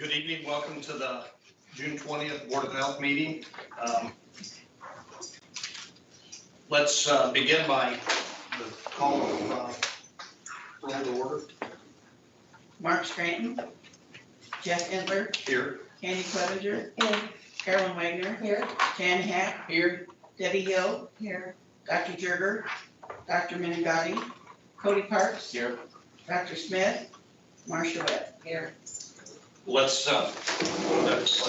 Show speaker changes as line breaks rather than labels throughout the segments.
Good evening. Welcome to the June 20th Board of Health meeting. Let's begin by the call of roll to order.
Mark Scranton, Jeff Entler,
Here.
Candy Clevenger, Carolyn Wagner,
Here.
Jan Hack,
Here.
Debbie Hill,
Here.
Dr. Jerger, Dr. Menegatti, Cody Parks,
Here.
Dr. Smith, Marcia Webb.
Here.
Let's I pledge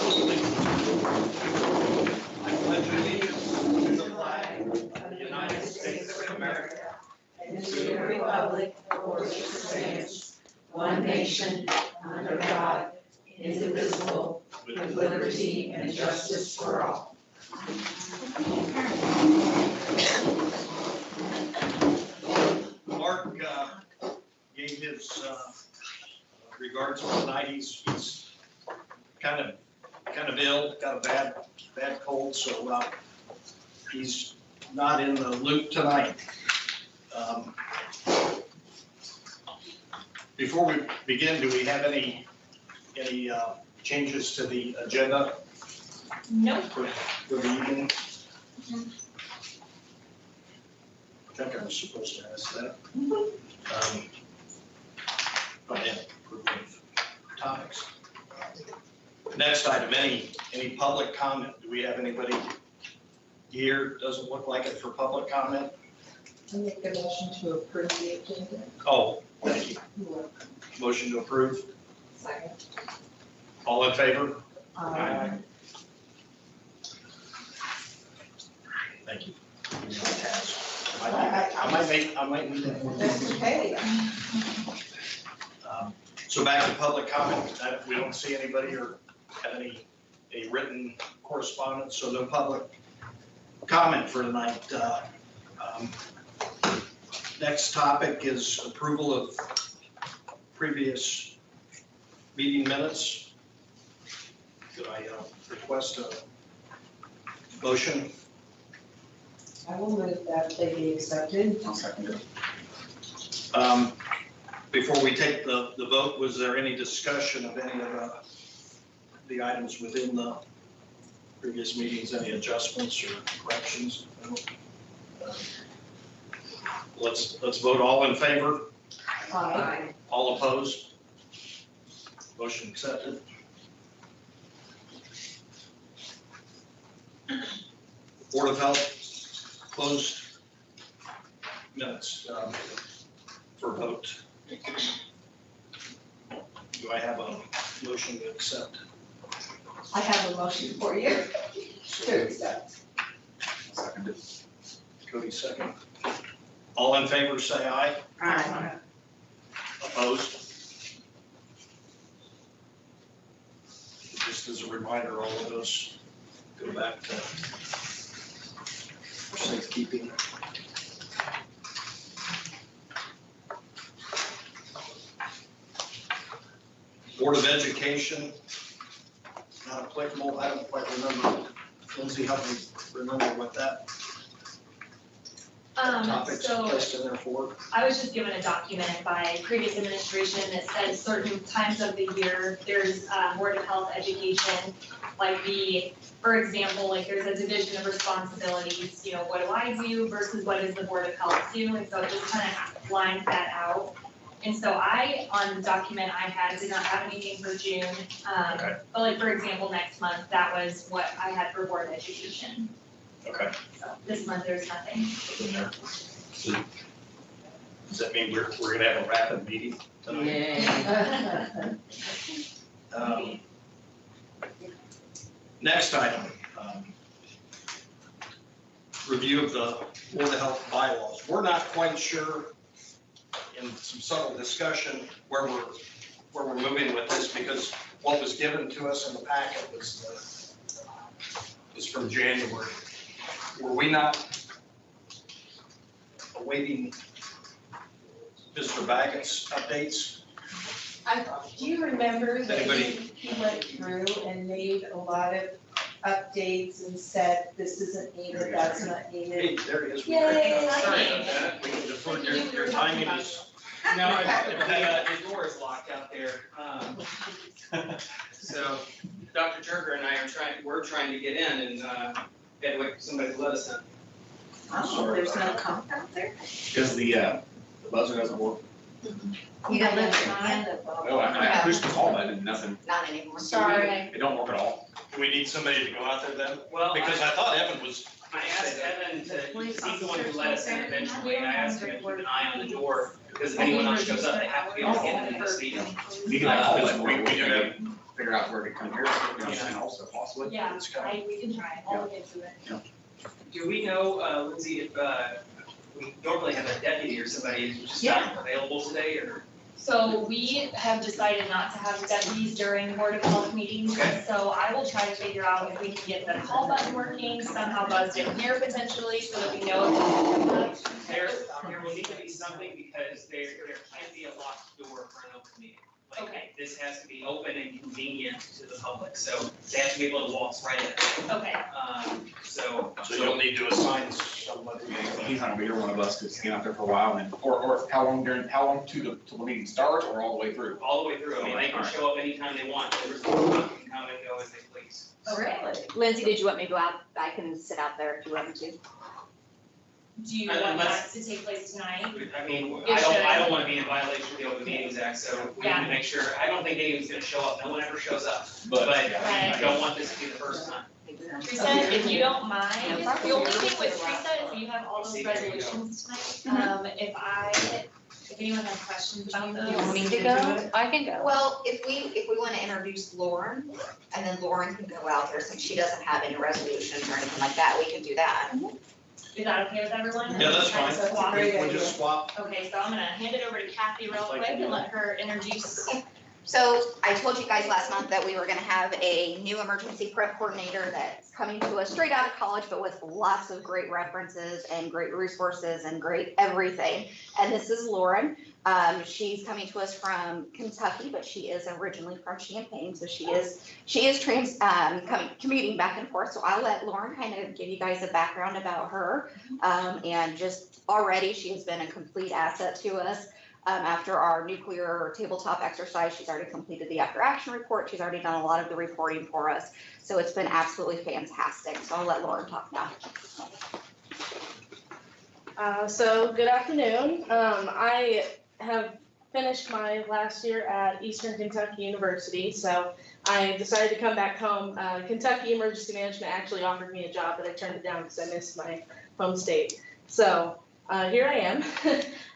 allegiance to the flag of the United States of America
And to the republic for which it stands, one nation, under God, indivisible, with liberty and justice for all.
Mark gave his regards for tonight. He's kind of ill, got a bad cold, so he's not in the loop tonight. Before we begin, do we have any changes to the agenda?
No.
For the evening? I think I was supposed to ask that. But yeah, approval of topics. Next item, any public comment? Do we have anybody here? Doesn't look like it for public comment.
I make a motion to approve the agenda.
Oh, thank you. Motion to approve.
Second.
All in favor?
Aye.
Thank you. I might need that.
That's okay.
So back to public comment. We don't see anybody or have any written correspondence, so no public comment for tonight. Next topic is approval of previous meeting minutes. Could I request a motion?
I will move that they be accepted.
I'll second it. Before we take the vote, was there any discussion of any of the items within the previous meetings, any adjustments or corrections? Let's vote. All in favor?
Aye.
All opposed? Motion accepted. Board of Health closed minutes for vote. Do I have a motion to accept?
I have a motion for you to accept.
Seconded. Cody second. All in favor, say aye.
Aye.
Opposed? Just as a reminder, all of those go back to safekeeping. Board of Education, not applicable. I don't quite remember. Lindsay, help me remember what that topic's
So
placed in there for.
I was just given a document by previous administration that says certain times of the year, there's Board of Health education, like for example, like there's a division of responsibilities, what do I do versus what does the Board of Health do? And so it just kind of lines that out. And so on the document I had, did not have anything for June.
Okay.
But like, for example, next month, that was what I had for Board of Education.
Okay.
So this month, there's nothing.
Does that mean we're gonna have a rapid meeting tonight? Next item, review of the Board of Health bylaws. We're not quite sure, in some subtle discussion, where we're moving with this, because what was given to us in the packet was from January. Were we not awaiting Mr. Baggett's updates?
Do you remember that
Anybody?
he went through and made a lot of updates and said, this isn't needed, that's not needed?
Hey, there he is.
Yay.
Sorry about that. We can defer. Your timing is
No, the door is locked out there. So Dr. Turker and I we're trying to get in and had to wait for somebody to let us in.
Oh, there's no comp out there?
Because the buzzer doesn't work.
You got lift on?
No, I pushed the call button and nothing,
Not anymore.
Sorry.
it don't work at all.
Do we need somebody to go out there then?
Well,
Because I thought Evan was,
I asked Evan he's the one who let us in eventually, and I asked him to keep an eye on the door, because if anyone else shows up, they have to be able to get into this meeting.
You can call it,
we do have,
figure out where to come here, you know, and also possibly.
Yeah, we can try, I'll look into it.
Do we know, Lindsay, if we normally have a deputy or somebody who's just not available today, or?
So we have decided not to have deputies during Board of Health meetings,
Okay.
so I will try to figure out if we can get the call button working, somehow buzzed in here potentially, so that we know.
There will need to be something, because there can't be a locked door for an open meeting. Like,
Okay.
this has to be open and convenient to the public, so they have to be able to walk right in.
Okay,
So.
so you'll need to assign somebody.
He's not gonna be here, one of us, because he's been out there for a while, and, or how long till the meeting starts, or all the way through?
All the way through, I mean, they can show up anytime they want, they can come and go as they please.
Really?
Lindsay, did you want me to go out? I can sit out there if you want me to.
do you want that to take place tonight?
I mean,
It should.
I don't wanna be in violation of the Open Meetings Act, so we need to make sure, I don't think anyone's gonna show up, no one ever shows up. But I don't want this to be the first time.
Teresa, if you don't mind, the only thing with Teresa is you have all those resolutions tonight. If anyone has questions about those.
You want me to go? I can go.
Well, if we want to introduce Lauren, and then Lauren can go out there, since she doesn't have any resolutions or anything like that, we can do that.
Is that okay with everyone?
Yeah, that's fine.
So swap.
We'll just swap.
Okay, so I'm gonna hand it over to Kathy real quick and let her introduce.
So I told you guys last month that we were gonna have a new emergency prep coordinator that's coming to us straight out of college, but with lots of great references and great resources and great everything. And this is Lauren. She's coming to us from Kentucky, but she is originally from Champaign, so she is commuting back and forth. So I'll let Lauren kind of give you guys a background about her. And just already, she has been a complete asset to us. After our nuclear tabletop exercise, she's already completed the after action report. She's already done a lot of the reporting for us. So it's been absolutely fantastic. So I'll let Lauren talk now.
So good afternoon. I have finished my last year at Eastern Kentucky University, so I decided to come back home. Kentucky Emergency Management actually offered me a job, but I turned it down because I missed my home state. So here I am.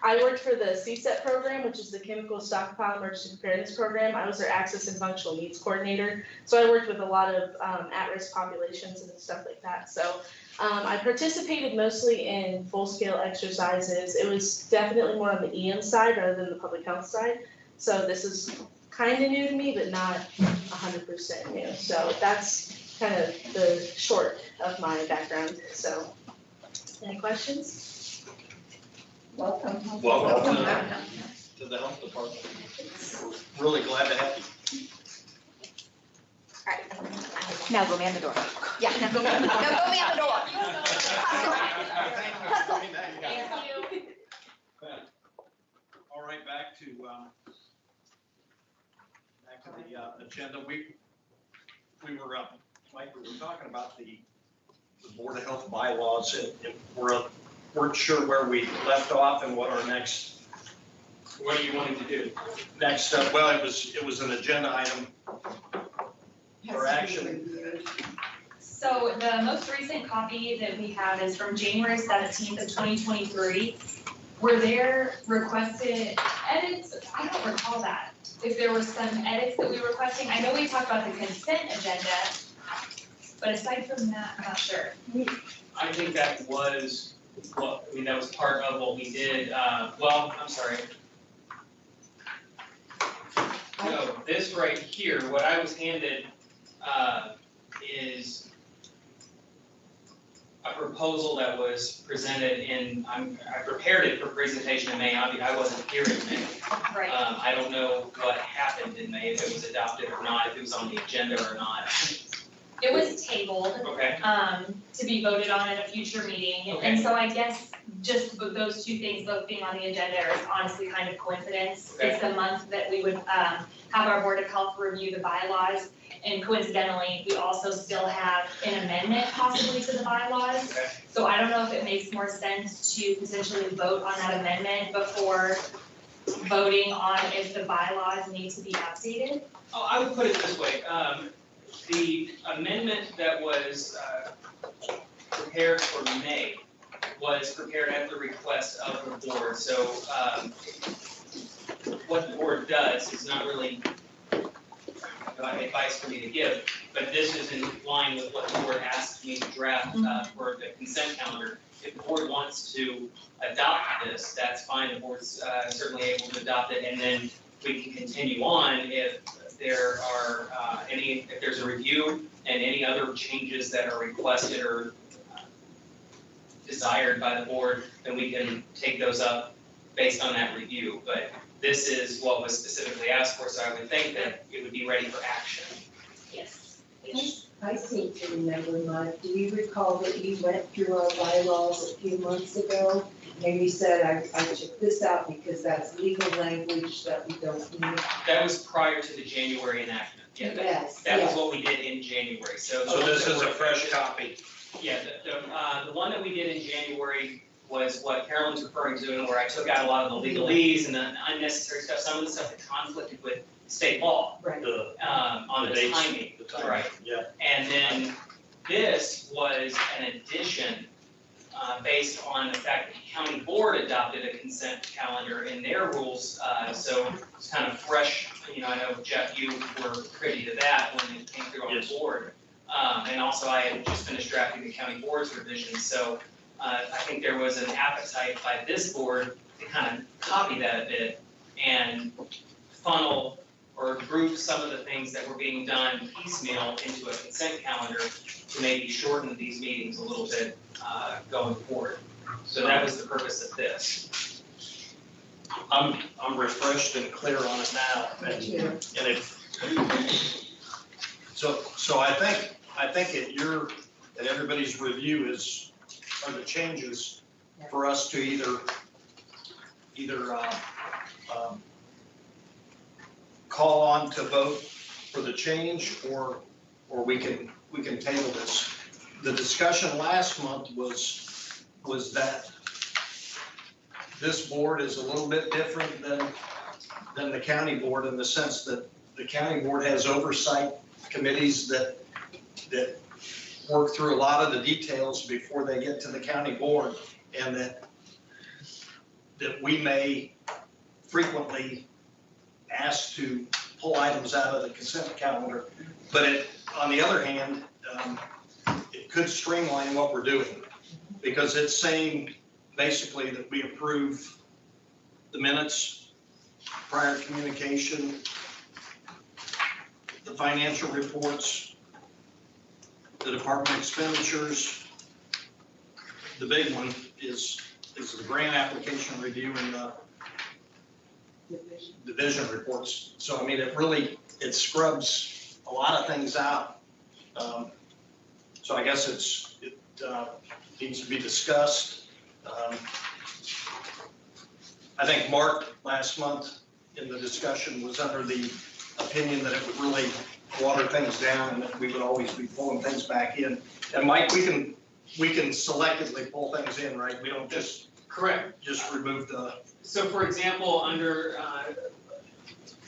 I worked for the CSET program, which is the Chemical Stockpile Emergency Preparedness Program. I was their Access and Functional Needs Coordinator. So I worked with a lot of at-risk populations and stuff like that. So I participated mostly in full-scale exercises. It was definitely more on the EM side rather than the public health side. So this is kind of new to me, but not 100% new. So that's kind of the short of my background. So any questions?
Welcome.
Welcome to the health department. Really glad to have you.
All right. Now go man the door. Yeah, now go man the door.
Thank you.
All right, back to the agenda. We were, Mike, we were talking about the Board of Health bylaws, and weren't sure where we left off and what our next.
What are you wanting to do?
Next, well, it was an agenda item for action.
So the most recent copy that we have is from January 17th of 2023. Were there requested edits? I don't recall that. If there were some edits that we were requesting, I know we talked about the consent agenda, but aside from that, I'm not sure.
I think that was, that was part of what we did, well, I'm sorry. No, this right here, what I was handed, is a proposal that was presented I prepared it for presentation in May, I wasn't here in May.
Right.
I don't know what happened in May, if it was adopted or not, if it was on the agenda or not.
It was tabled,
Okay,
to be voted on at a future meeting.
Okay.
And so I guess just with those two things both being on the agenda is honestly kind of coincidence.
Okay.
It's the month that we would, have our Board of Health review the bylaws. And coincidentally, we also still have an amendment possibly to the bylaws.
okay.
So I don't know if it makes more sense to potentially vote on that amendment before voting on if the bylaws need to be updated.
Oh, I would put it this way, the amendment that was, prepared for May was prepared at the request of the board, so, what the board does is not really advice for me to give, but this is in line with what the board asked me to draft, for the consent calendar. If the board wants to adopt this, that's fine, the board's, certainly able to adopt it, and then we can continue on if there are, if there's a review and any other changes that are requested or desired by the board, then we can take those up based on that review. But this is what was specifically asked for, so I would think that it would be ready for action.
Yes.
I seem to remember, Mike, do you recall that you went through our bylaws a few months ago? And you said, I took this out because that's legal language that we don't need.
That was prior to the January enactment. Yeah,
Yes,
that was
yes.
what we did in January, so.
So this is a fresh copy.
Yeah, the one that we did in January was what Carolyn's referring to, and where I took out a lot of the legalese and the unnecessary stuff, some of the stuff that conflicted with state law,
Right.
on the
dates,
timing.
the timing,
Right.
yeah.
And then this was an addition, based on the fact that the county board adopted a consent calendar in their rules, so it's kind of fresh, I know Jeff, you were privy to that when it came through on the
Yes.
board. And also I had just finished drafting the county board's revision, so, I think there was an appetite by this board to kind of copy that a bit and funnel or group some of the things that were being done piecemeal into a consent calendar to maybe shorten these meetings a little bit, going forward. So that was the purpose of this.
I'm refreshed and clear on it now, and so I think at everybody's review are the changes for us to either call on to vote for the change, or we can table this. The discussion last month was that this board is a little bit different than the county board, in the sense that the county board has oversight committees that work through a lot of the details before they get to the county board, and that we may frequently ask to pull items out of the consent calendar. But on the other hand, it could streamline what we're doing, because it's saying basically that we approve the minutes, prior communication, the financial reports, the department expenditures. The big one is the grant application review and the division reports. So I mean, it scrubs a lot of things out. So I guess it needs to be discussed. I think Mark last month in the discussion was under the opinion that it would really water things down and that we would always be pulling things back in. And Mike, we can selectively pull things in, right? We don't just remove the.
So for example, under,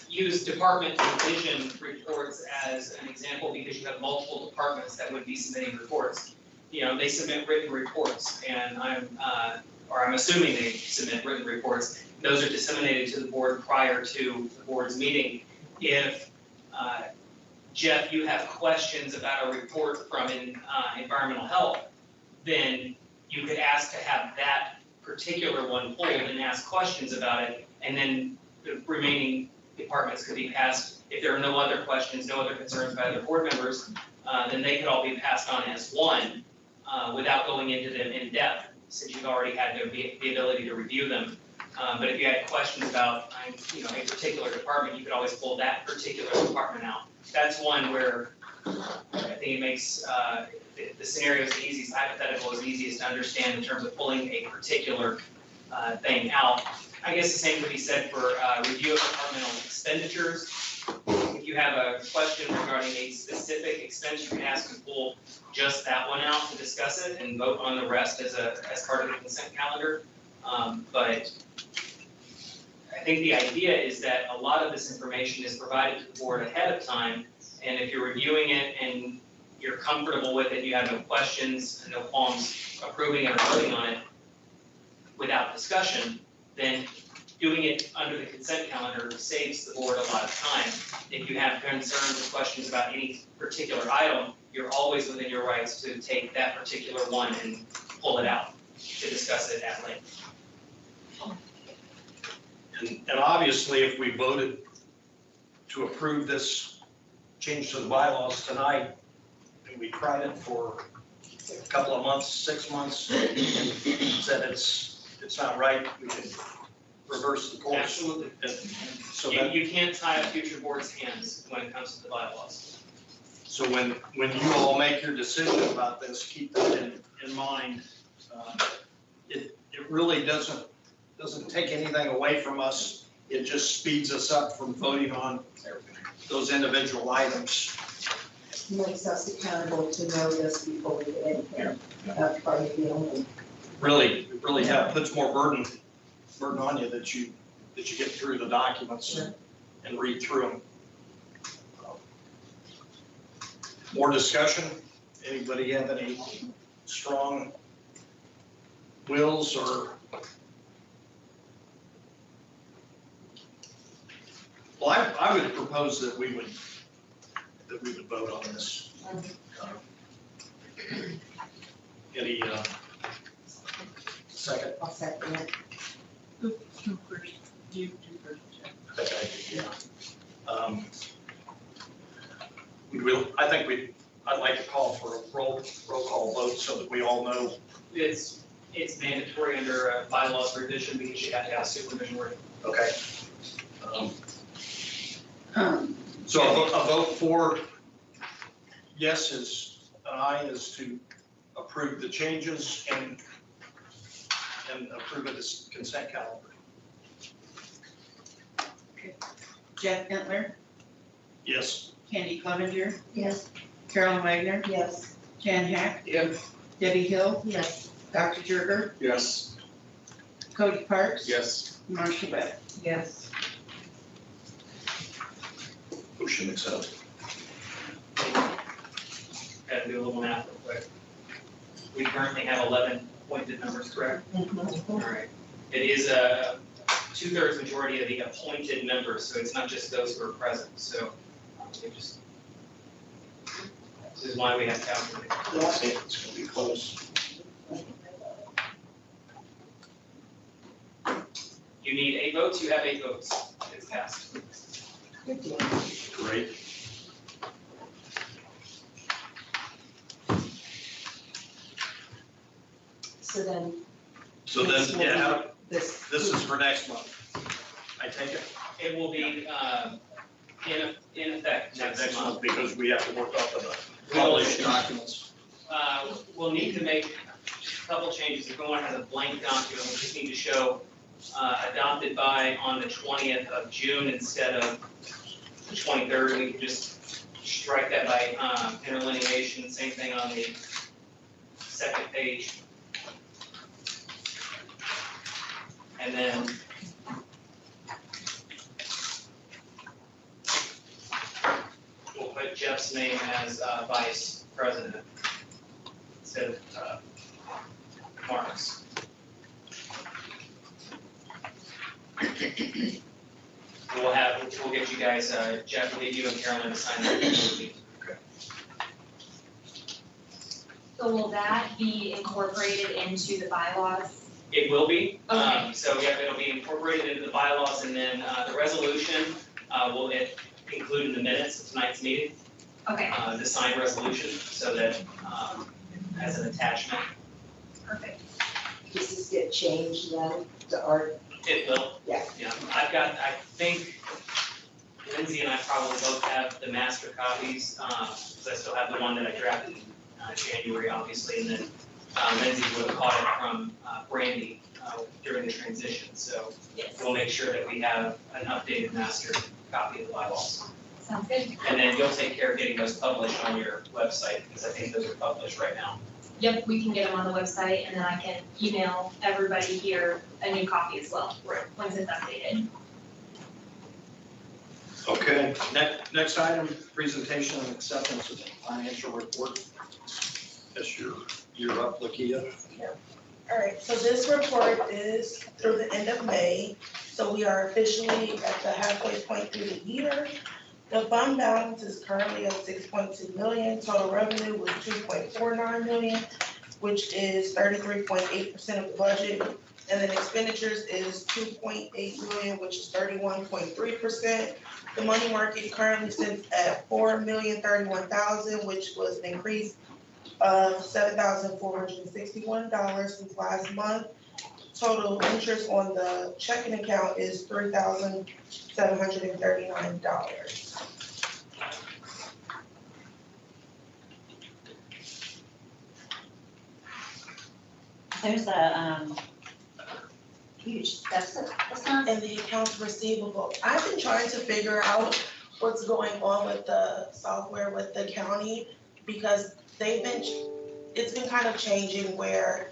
use department division reports as an example, because you have multiple departments that would be submitting reports. They submit written reports, and I'm assuming they submit written reports. Those are disseminated to the board prior to the board's meeting. If, Jeff, you have questions about a report from environmental health, then you could ask to have that particular one pulled and ask questions about it, and then the remaining departments could be passed. If there are no other questions, no other concerns by other board members, then they could all be passed on as one, without going into them in depth, since you've already had the ability to review them. But if you had questions about, a particular department, you could always pull that particular department out. That's one where I think it makes, the scenario is the easiest, hypothetical is easiest to understand in terms of pulling a particular, thing out. I guess the same could be said for, review of departmental expenditures. If you have a question regarding a specific expense, you can ask and pull just that one out to discuss it and vote on the rest as part of the consent calendar. But I think the idea is that a lot of this information is provided to the board ahead of time. And if you're reviewing it and you're comfortable with it, you have no questions, no qualms approving it or voting on it without discussion, then doing it under the consent calendar saves the board a lot of time. If you have concerns or questions about any particular item, you're always within your rights to take that particular one and pull it out to discuss it at length.
And obviously, if we voted to approve this change to the bylaws tonight, and we tried it for a couple of months, 6 months, and said it's not right, we can reverse the course.
Absolutely.
And so that,
You can't tie up future board's hands when it comes to the bylaws.
so when you all make your decision about this, keep that in mind. It really doesn't take anything away from us. It just speeds us up from voting on those individual items.
Makes us accountable to know this before we get in here. That's probably the only.
Really puts more burden on you that you get through the documents and read through them. More discussion? Anybody have any strong wills or? Well, I would propose that we would vote on this. Any, second?
I'll second it.
Who first? You do first.
Okay, yeah. I'd like to call for a roll call vote so that we all know.
It's mandatory under bylaws revision because you have to have supervision work.
Okay. So a vote for yes is, an aye is to approve the changes and approve of this consent calendar.
Jeff Entler,
Yes.
Candy Clevenger,
Yes.
Carolyn Wagner,
Yes.
Jan Hack,
Yes.
Debbie Hill,
Yes.
Dr. Jerger,
Yes.
Cody Parks.
Yes.
Marcia Webb.
Yes.
Motion accepted.
Got to do a little math real quick. We currently have 11 appointed members, correct? All right. It is a 2/3 majority of the appointed members, so it's not just those who are present. So this is why we have calculated.
It's gonna be close.
You need 8 votes, you have 8 votes. It's passed.
Good deal.
Great.
So then.
Yeah,
This.
this is for next month. I take it?
It will be in effect next month.
Because we have to work off of the published documents.
We'll need to make a couple changes. If one has a blank document, we just need to show adopted by on the 20th of June instead of the 23rd. We can just strike that by interlineation. Same thing on the second page. And then we'll put Jeff's name as vice president instead of Mark's. We'll get you guys, Jeff will get you and Carolyn to sign that.
So will that be incorporated into the bylaws?
It will be.
Okay.
So yeah, it'll be incorporated into the bylaws and then the resolution will include in the minutes of tonight's meeting.
Okay,
The signed resolution so that as an attachment.
perfect.
Does this get changed then to our?
It will.
Yeah.
Yeah, I think, Lindsay and I probably both have the master copies, because I still have the one that I drafted in January, obviously, and then Lindsay would have caught it from Brandy during the transition, so
Yes,
we'll make sure that we have an updated master copy of the bylaws.
sounds good.
And then you'll take care of getting those published on your website, because I think those are published right now.
Yep, we can get them on the website and then I can email everybody here a new copy as well.
Right.
Once it's updated.
Okay, next item, presentation and acceptance of the financial report. That's your up, Lakia.
All right, so this report is through the end of May, so we are officially at the halfway point through the year. The fund balance is currently at 6.2 million, total revenue was 2.49 million, which is 33.8% of the budget. And then expenditures is 2.8 million, which is 31.3%. The money market currently sits at $4,031,000, which was an increase of $7,461 since last month. Total interest on the checking account is $3,739.
There's a huge deficit this month.
And the accounts receivable, I've been trying to figure out what's going on with the software with the county, because it's been kind of changing where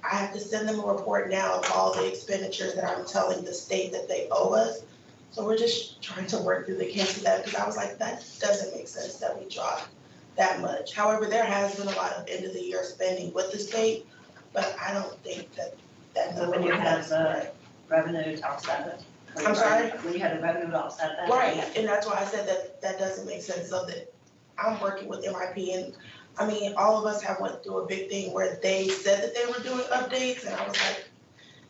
I have to send them a report now of all the expenditures that I'm telling the state that they owe us. So we're just trying to work through the kinks of that, because I was like, that doesn't make sense that we dropped that much. However, there has been a lot of end of the year spending with the state, but I don't think that
So
number
when you have
reflects right.
revenue to offset it.
I'm sorry?
When you had the revenue to offset that.
Right, and that's why I said that doesn't make sense, so that I'm working with MIP, and I mean, all of us have went through a big thing where they said that they were doing updates, and I was like,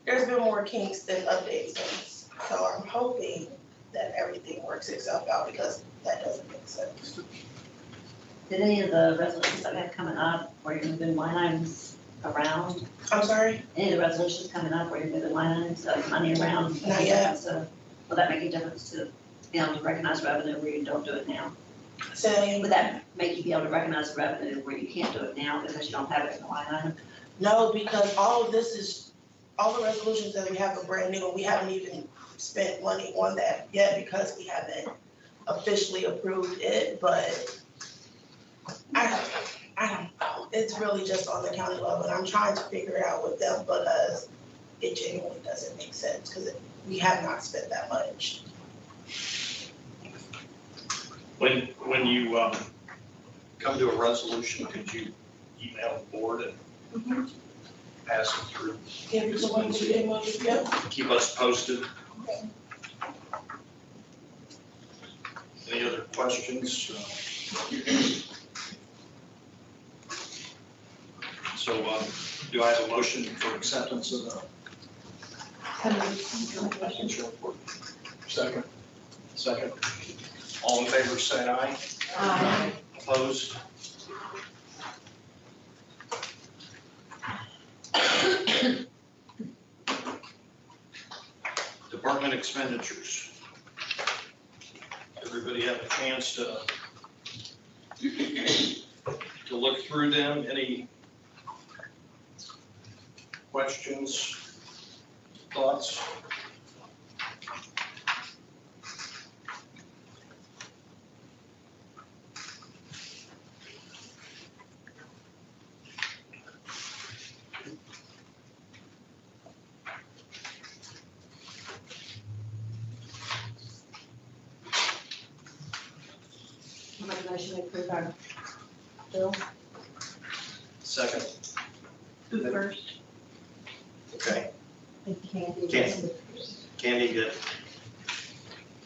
there's been more kinks than updates, and so I'm hoping that everything works itself out, because that doesn't make sense.
Did any of the resolutions that we have coming up where you're moving line items around?
I'm sorry?
Any of the resolutions coming up where you're moving line items, money around?
Not yet.
So will that make a difference to be able to recognize revenue where you don't do it now?
Saying,
Would that make you be able to recognize revenue where you can't do it now because you don't have it in the line item?
no, because all of this is, all the resolutions that we have are brand new, and we haven't even spent money on that yet because we haven't officially approved it, but I don't know, it's really just on the county level, and I'm trying to figure it out with them because it genuinely doesn't make sense, because we have not spent that much.
When you come to a resolution, could you email the board and pass it through?
Yeah, because the ones you emailed, yeah.
Keep us posted. Any other questions? So do I have a motion for acceptance of the financial report? Second. Second. All in favor, say aye.
Aye.
Opposed? Department expenditures. Everybody have a chance to look through them. Any questions, thoughts?
I'll make a motion to approve our bill.
Second,
Who first?
okay.
And Candy.
Candy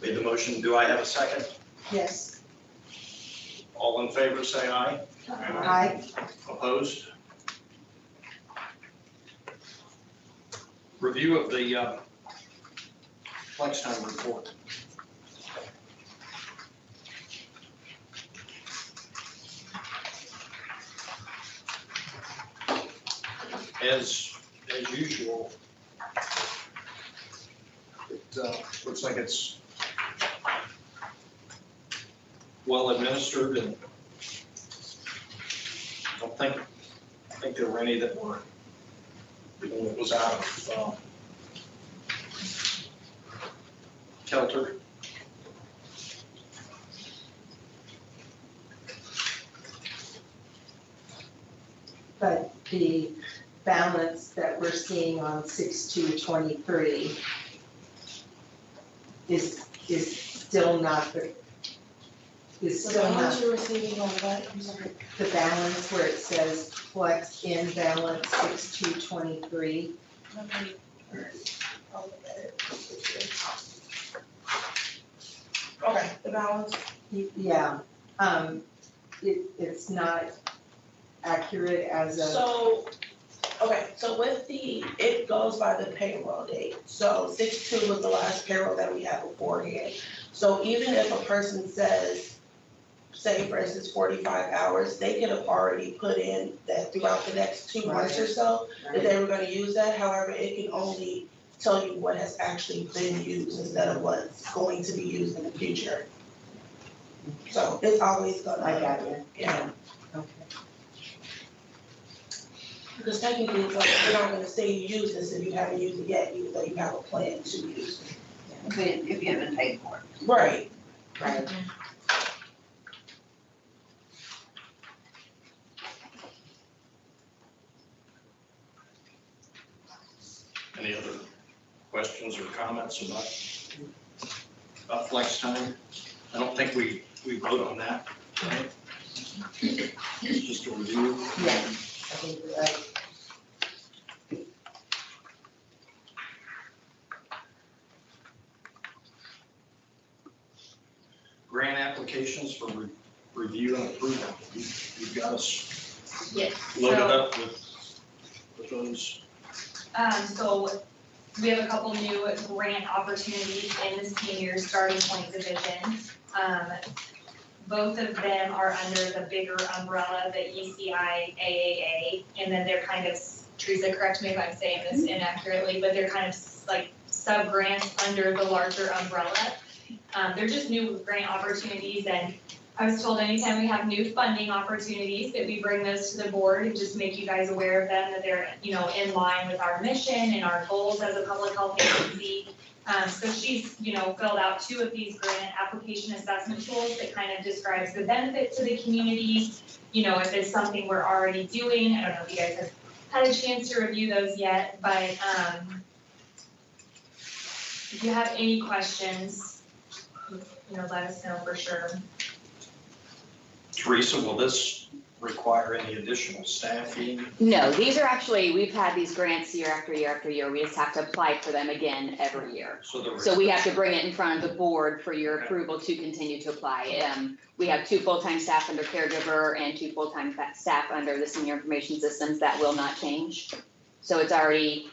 made the motion. Do I have a second?
Yes.
All in favor, say aye.
Aye.
Opposed? Review of the flex time report. As usual, it looks like it's well administered, and I think there were any that were, it was out of kilter.
But the balance that we're seeing on 6/2/23 is still not the, is
So
still
how
not
much you're receiving on what? I'm sorry.
the balance where it says flex in balance 6/2/23.
Okay. I'll look at it. Okay, the balance.
Yeah, it's not accurate as of,
So, okay, so with it goes by the payroll date. So 6/2 was the last payroll that we had beforehand. So even if a person says, say for instance, 45 hours, they could have already put in that throughout the next 2 months or so, that they were gonna use that. However, it can only tell you what has actually been used instead of what's going to be used in the future. So it's always gonna.
I got you.
Yeah.
Okay.
Because technically, it's like, you're not gonna say you use this if you haven't used it yet, even though you have a plan to use it.
If you haven't paid for it.
Right.
Right.
Any other questions or comments about flex time? I don't think we vote on that, right? It's just a review.
Yeah, I think you're right.
Grant applications for review and approval. You've got us
Yes.
loaded
So-
up with those.
So we have a couple new grant opportunities in the senior starting point division. Both of them are under the bigger umbrella, the ECI AAA, and then they're kind of, Teresa, correct me if I'm saying this inaccurately, but they're kind of like sub-grants under the larger umbrella. They're just new grant opportunities, and I was told anytime we have new funding opportunities that we bring those to the board and just make you guys aware of them, that they're, in line with our mission and our goals as a public health agency. So she's, filled out 2 of these grant application assessment tools that kind of describes the benefit to the community. If it's something we're already doing, I don't know if you guys have had a chance to review those yet, but, if you have any questions, let us know for sure.
Teresa, will this require any additional staffing?
No, these are actually, we've had these grants year after year after year. We just have to apply for them again every year. So we have to bring it in front of the board for your approval to continue to apply. We have 2 full-time staff under caregiver and 2 full-time staff under the senior information systems. That will not change. So it's already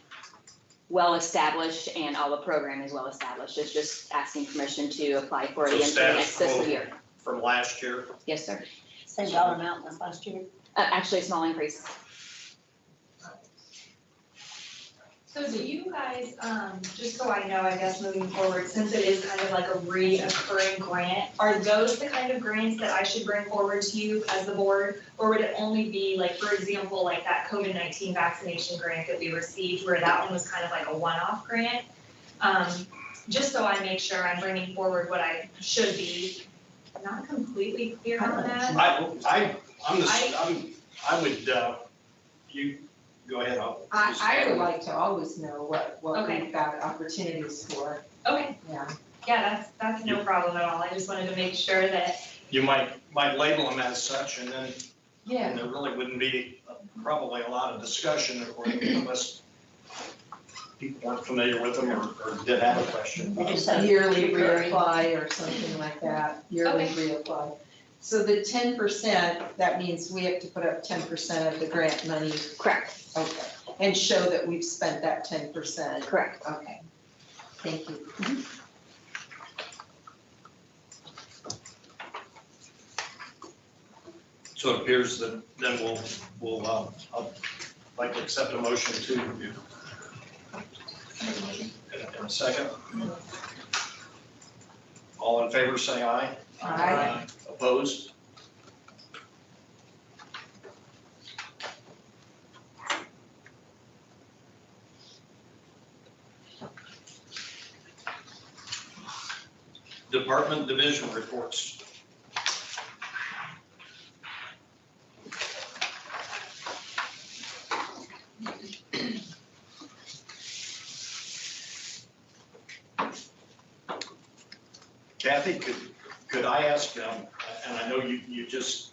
well established and all the program is well established. It's just asking permission to apply for it
So
again for the next
status quo.
fiscal year.
From last year?
Yes, sir.
Same dollar amount as last year.
Actually, a small increase.
So do you guys, just so I know, I guess moving forward, since it is kind of like a reoccurring grant, are those the kind of grants that I should bring forward to you as the board? Or would it only be like, for example, like that COVID-19 vaccination grant that we received, where that one was kind of like a one-off grant? Just so I make sure I'm bringing forward what I should be. I'm not completely clear on that.
I would, you, go ahead.
I would like to always know what
Okay.
we've got opportunities for,
Okay,
yeah.
yeah, that's no problem at all. I just wanted to make sure that,
You might label them as such, and then
Yeah,
there really wouldn't be probably a lot of discussion unless people weren't familiar with them or did have a question.
They just have
yearly
recurring.
reapply or something like that, yearly
Okay.
reapply. So the 10%, that means we have to put up 10% of the grant money,
Correct,
okay, and show that we've spent that 10%.
correct.
Okay, thank you.
So it appears that then we'll I'd like to accept a motion to review. In a second. All in favor, say aye.
Aye.
Opposed? Department division reports. Kathy, could I ask, and I know you just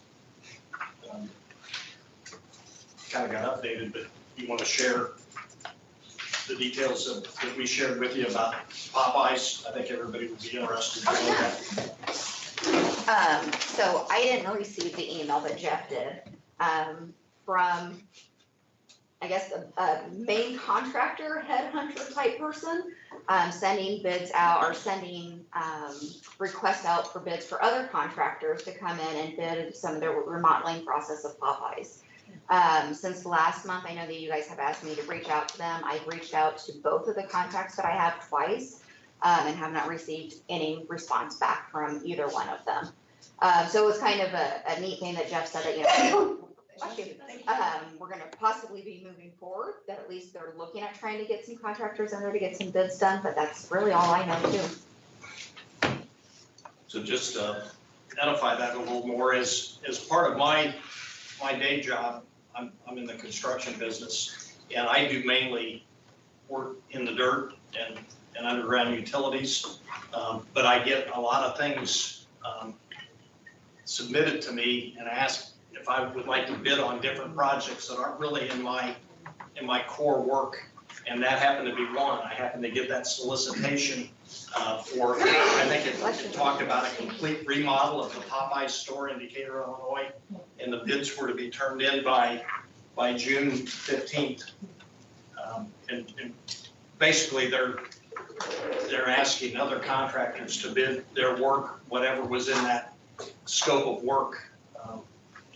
kind of got updated, but you want to share the details that we shared with you about Popeyes? I think everybody would be interested to know that.
So I didn't receive the email that Jeff did, from, I guess, a main contractor, headhunter type person, sending bids out or sending, requests out for bids for other contractors to come in and bid some of the remodeling process of Popeyes. Since last month, I know that you guys have asked me to reach out to them. I've reached out to both of the contacts that I have twice, and have not received any response back from either one of them. So it was kind of a neat thing that Jeff said that, you know, we're gonna possibly be moving forward, that at least they're looking at trying to get some contractors in there to get some bids done, but that's really all I know too.
So just edify that a little more. As part of my day job, I'm in the construction business, and I do mainly work in the dirt and underground utilities. But I get a lot of things submitted to me and asked if I would like to bid on different projects that aren't really in my core work. And that happened to be one. I happened to get that solicitation for, I think it talked about a complete remodel of the Popeyes store in Decatur, Illinois. And the bids were to be turned in by June 15th. And basically they're asking other contractors to bid their work, whatever was in that scope of work.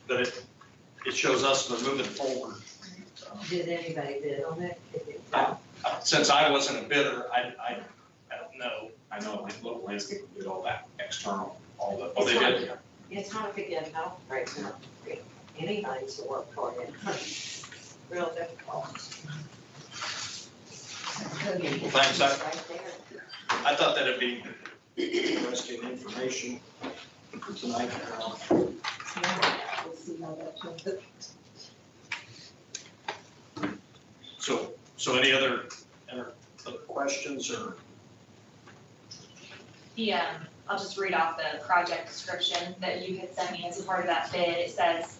But it shows us we're moving forward.
Did anybody bid on it?
Since I wasn't a bidder, I don't know.
I know like local landscape did all that external, all the.
Oh, they did?
It's hard to get help right now. Anybody to work for you. Real difficult.
Well, thanks. I thought that'd be interesting information for tonight.
We'll see how that turns out.
So any other questions or?
I'll just read off the project description that you had sent me as a part of that bid. It says,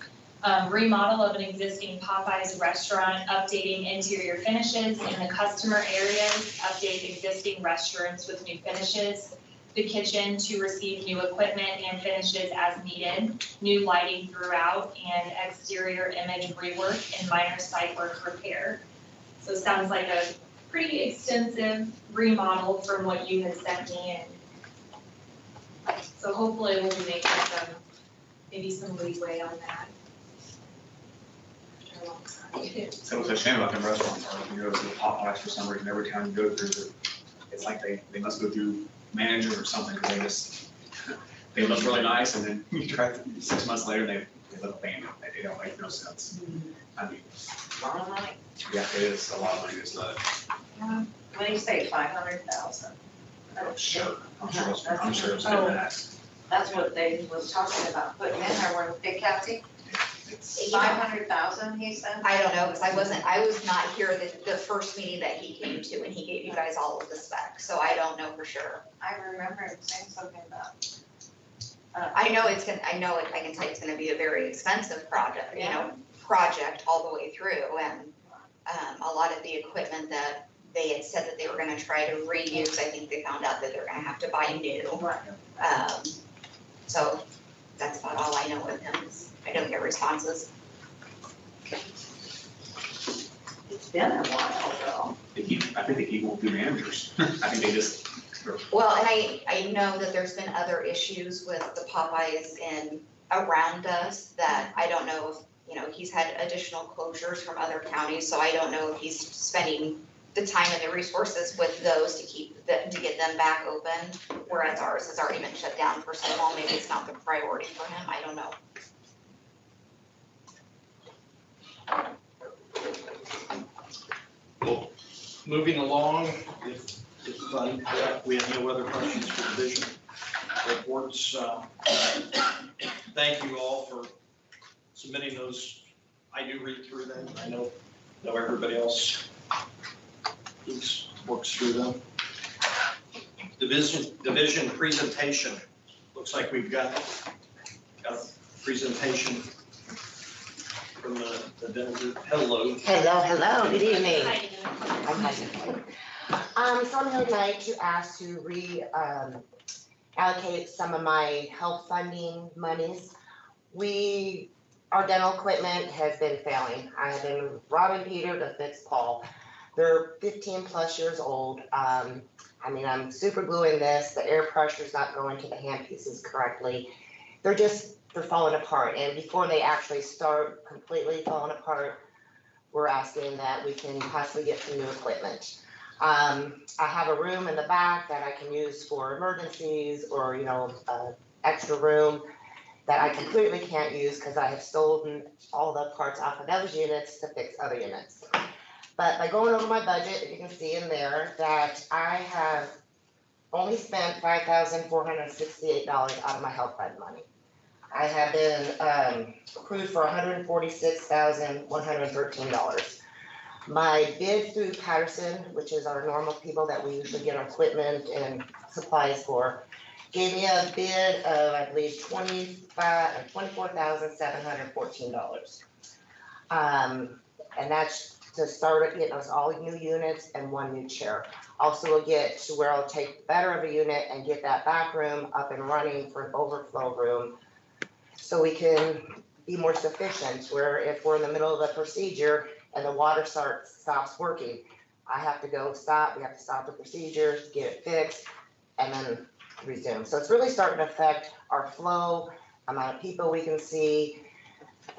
remodel of an existing Popeyes restaurant, updating interior finishes in the customer areas, update existing restrooms with new finishes, the kitchen to receive new equipment and finishes as needed, new lighting throughout, and exterior image rework and minor site work repair. So it sounds like a pretty extensive remodel from what you had sent me, and so hopefully we'll be making maybe some leeway on that.
So what's a shame about them restaurants, or if you go to the Popeyes for some reason, every time you go through, it's like they must go through manager or something, because they look really nice, and then you try 6 months later, they look abandoned, they don't make no sense. I mean,
A lot of money.
yeah, it is a lot of money, it's not,
What do you say, 500,000?
I'm sure it's been that.
That's what they was talking about, putting in there, where Big Kathy,
It's,
500,000, he said?
I don't know, because I was not here the first meeting that he came to, and he gave you guys all of the specs, so I don't know for sure.
I remember him saying something about.
I know I can tell you it's gonna be a very expensive project, project all the way through, and, a lot of the equipment that they had said that they were gonna try to reuse, I think they found out that they're gonna have to buy new. So that's about all I know with him, is I don't get responses.
It's been a while though.
I think they keep going through managers, I think they just,
Well, and I know that there's been other issues with the Popeyes around us that I don't know if, he's had additional closures from other counties, so I don't know if he's spending the time and the resources with those to to get them back open, whereas ours has already been shut down for so long, maybe it's not the priority for him, I don't know.
Well, moving along, if we have no other questions for division reports, thank you all for submitting those. I do read through them. I know everybody else works through them. Division presentation. Looks like we've got a presentation from the dental group. Hello.
Hello, good evening.
Hi.
I'm Heidi. So I'm here tonight to ask to allocate some of my health funding monies. Our dental equipment has been failing. I have been robbing Peter to fix Paul. They're 15 plus years old. I'm super gluing this, the air pressure's not going to the hand pieces correctly. They're falling apart, and before they actually start completely falling apart, we're asking that we can possibly get some new equipment. I have a room in the back that I can use for emergencies or, extra room that I completely can't use because I have stolen all the parts off of those units to fix other units. But by going over my budget, you can see in there that I have only spent $5,468 out of my health fund money. I have been approved for $146,113. My bid through Patterson, which is our normal people that we usually get our equipment and supplies for, gave me a bid of, I believe, $24,714. And that's to start getting us all new units and one new chair. Also, we'll get to where I'll take better of a unit and get that back room up and running for an overflow room, so we can be more sufficient, where if we're in the middle of a procedure and the water stops working, I have to we have to stop the procedure, get it fixed, and then resume. So it's really starting to affect our flow, amount of people we can see,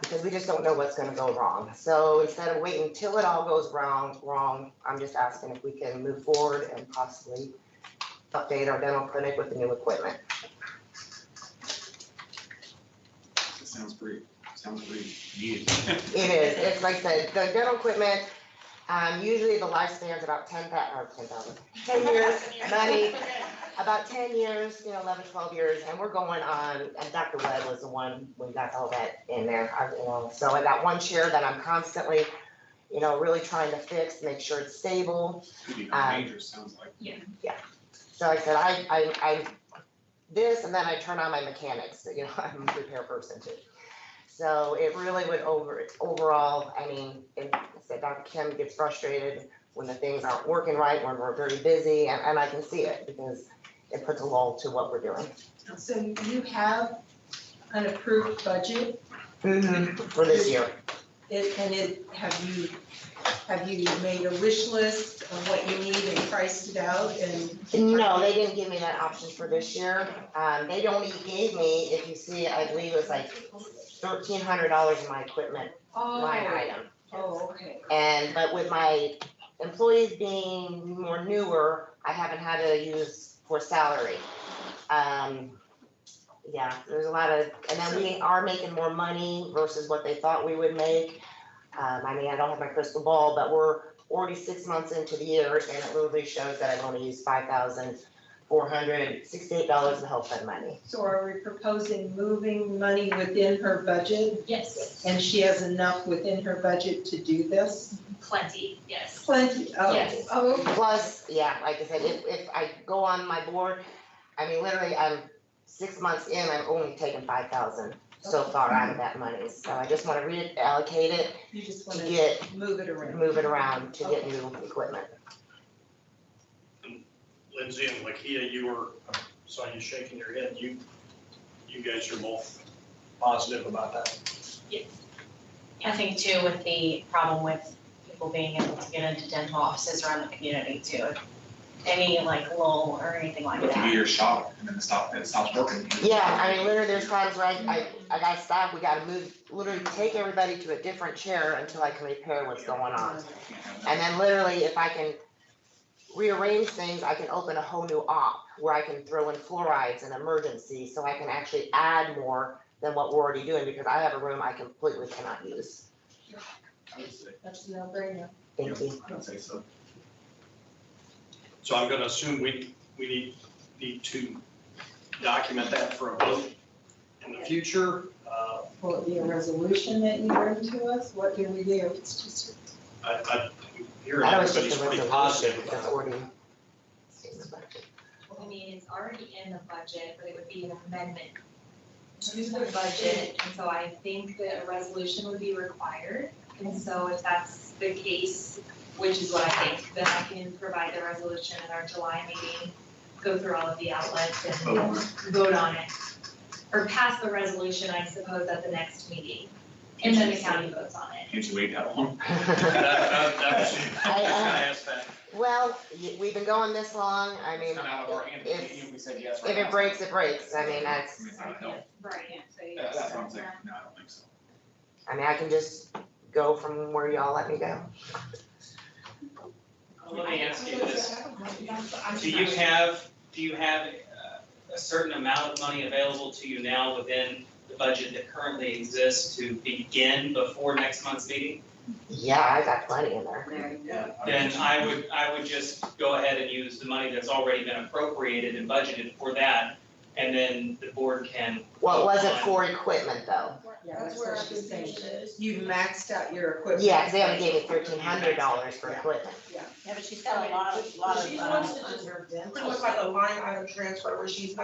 because we just don't know what's gonna go wrong. So instead of waiting till it all goes wrong, I'm just asking if we can move forward and possibly update our dental clinic with the new equipment.
Sounds pretty neat.
It is, it's like I said, the dental equipment, usually the lifespan's about 10 years, about 10 years, 11, 12 years, and we're going on, and Dr. Webb was the one, we got all that in there, so I got one chair that I'm constantly, really trying to fix, make sure it's stable.
Could be dangerous, sounds like.
So like I said, I this, and then I turn on my mechanics, I'm a repair person too. So it really would overall, Dr. Kim gets frustrated when the things aren't working right, when we're very busy, and I can see it because it puts a lull to what we're doing.
So you have an approved budget?
For this year.
Have you made a wish list of what you need and priced it out and?
No, they didn't give me that option for this year. They only gave me, if you see, I believe it was like $1,300 in my equipment line item.
Oh, okay.
But with my employees being more newer, I haven't had to use for salary. There's a lot of, and then we are making more money versus what they thought we would make. I don't have my crystal ball, but we're already 6 months into the year, and it really shows that I've only used $5,468 of health fund money.
So are we proposing moving money within her budget?
Yes,
And she has enough within her budget to do this?
plenty, yes.
Plenty, oh.
Yes.
Oh,
Plus, like I said, if I go on my board, literally, I'm 6 months in, I'm only taking 5,000 so far out of that money. So I just want to reallocate it
you just
to
want to
get,
move it around.
to get new equipment.
Lindsay and Lakia, saw you shaking your head. You guys are both positive about that.
I think too, with the problem with people being able to get into dental offices around the community too. Any lull or anything like
If you
that.
get your shot and then it stops working.
Literally there's times where I got staff, we gotta literally take everybody to a different chair until I can repair what's going on. And then literally if I can rearrange things, I can open a whole new op where I can throw in fluorides and emergency, so I can actually add more than what we're already doing, because I have a room I completely cannot use.
I would say,
That's a no-brainer.
Thank you.
I would say so.
So I'm gonna assume we need to document that for a vote in the future.
Will it be a resolution that you bring to us? What do we do? It's just.
I hear
That was
everybody's
just a
pretty
resolution,
positive
because it's
about it.
already in the budget.
I mean, it's already in the budget, but it would be an amendment to the budget, and so I think that a resolution would be required. And so if that's the case, which is what I think, then I can provide the resolution at our July meeting, go through all of the outlets and vote on it. Or pass the resolution, I suppose, at the next meeting, and then the county votes on it.
Can't you wait that long?
I was gonna ask that.
Well, we've been going this long, I mean,
It's kind of out of our hands, if we said yes.
if it breaks, it breaks, I mean, that's,
I mean, it's not help.
Right.
That's what I'm saying, no, I don't think so.
I mean, I can just go from where y'all let me go.
Let me ask you this, do you have a certain amount of money available to you now within the budget that currently exists to begin before next month's meeting?
Yeah, I got plenty in there.
Then I would just go ahead and use the money that's already been appropriated and budgeted for that, and then the board can.
Well, it wasn't
vote on-
for equipment though.
Yeah,
That's where our
what she's saying.
confusion is.
You've maxed out your equipment.
Yeah, because they only gave me $1,300 for equipment.
Yeah, but she's got a lot of,
She wants to just pretty much like a line item transfer where she's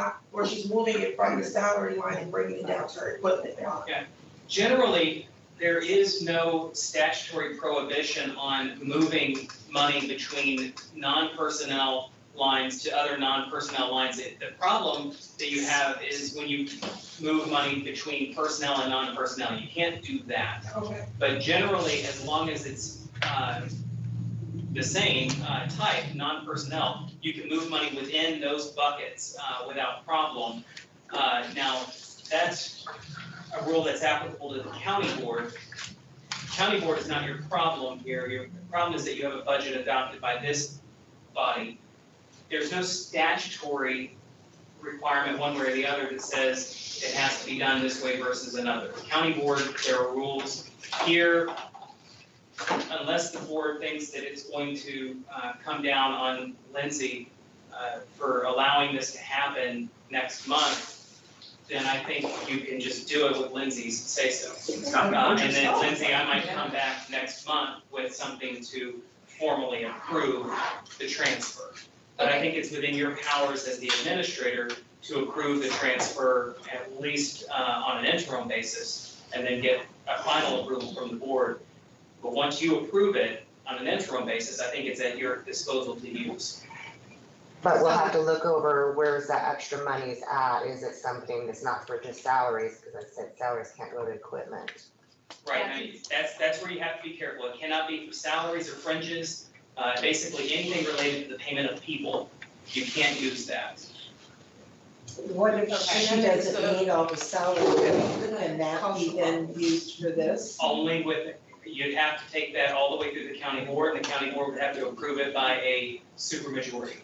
moving it from the salary line and bringing it down to her equipment line.
Generally, there is no statutory prohibition on moving money between non-personnel lines to other non-personnel lines. The problem that you have is when you move money between personnel and non-personnel, you can't do that.
Okay.
But generally, as long as it's the same type, non-personnel, you can move money within those buckets without problem. Now, that's a rule that's applicable to the county board. County board is not your problem here. Your problem is that you have a budget adopted by this body. There's no statutory requirement one way or the other that says it has to be done this way versus another. The county board, there are rules here. Unless the board thinks that it's going to come down on Lindsay for allowing this to happen next month, then I think you can just do it with Lindsay's say-so. And then Lindsay, I might come back next month with something to formally approve the transfer. But I think it's within your powers as the administrator to approve the transfer at least on an interim basis, and then get a final approval from the board. But once you approve it on an interim basis, I think it's at your disposal to use.
But we'll have to look over where's that extra money's at. Is it something that's not for just salaries? Because I said salaries can't go to equipment.
Right, now, that's where you have to be careful. It cannot be for salaries or fringes, basically anything related to the payment of people, you can't use that.
What if she doesn't need all the salary, can that be then used for this?
Only with, you'd have to take that all the way through the county board, and the county board would have to approve it by a supermajority.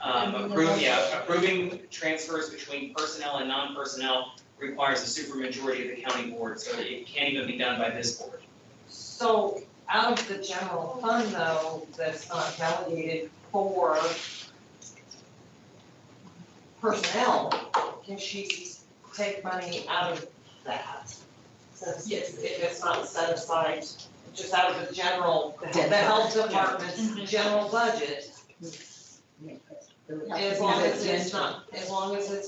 Approving transfers between personnel and non-personnel requires a supermajority of the county board, so it can't even be done by this board.
So out of the general fund though, that's not delegated for personnel, can she take money out of that? Since if it's not set aside, just out of the general, the health department's general budget, as long as it's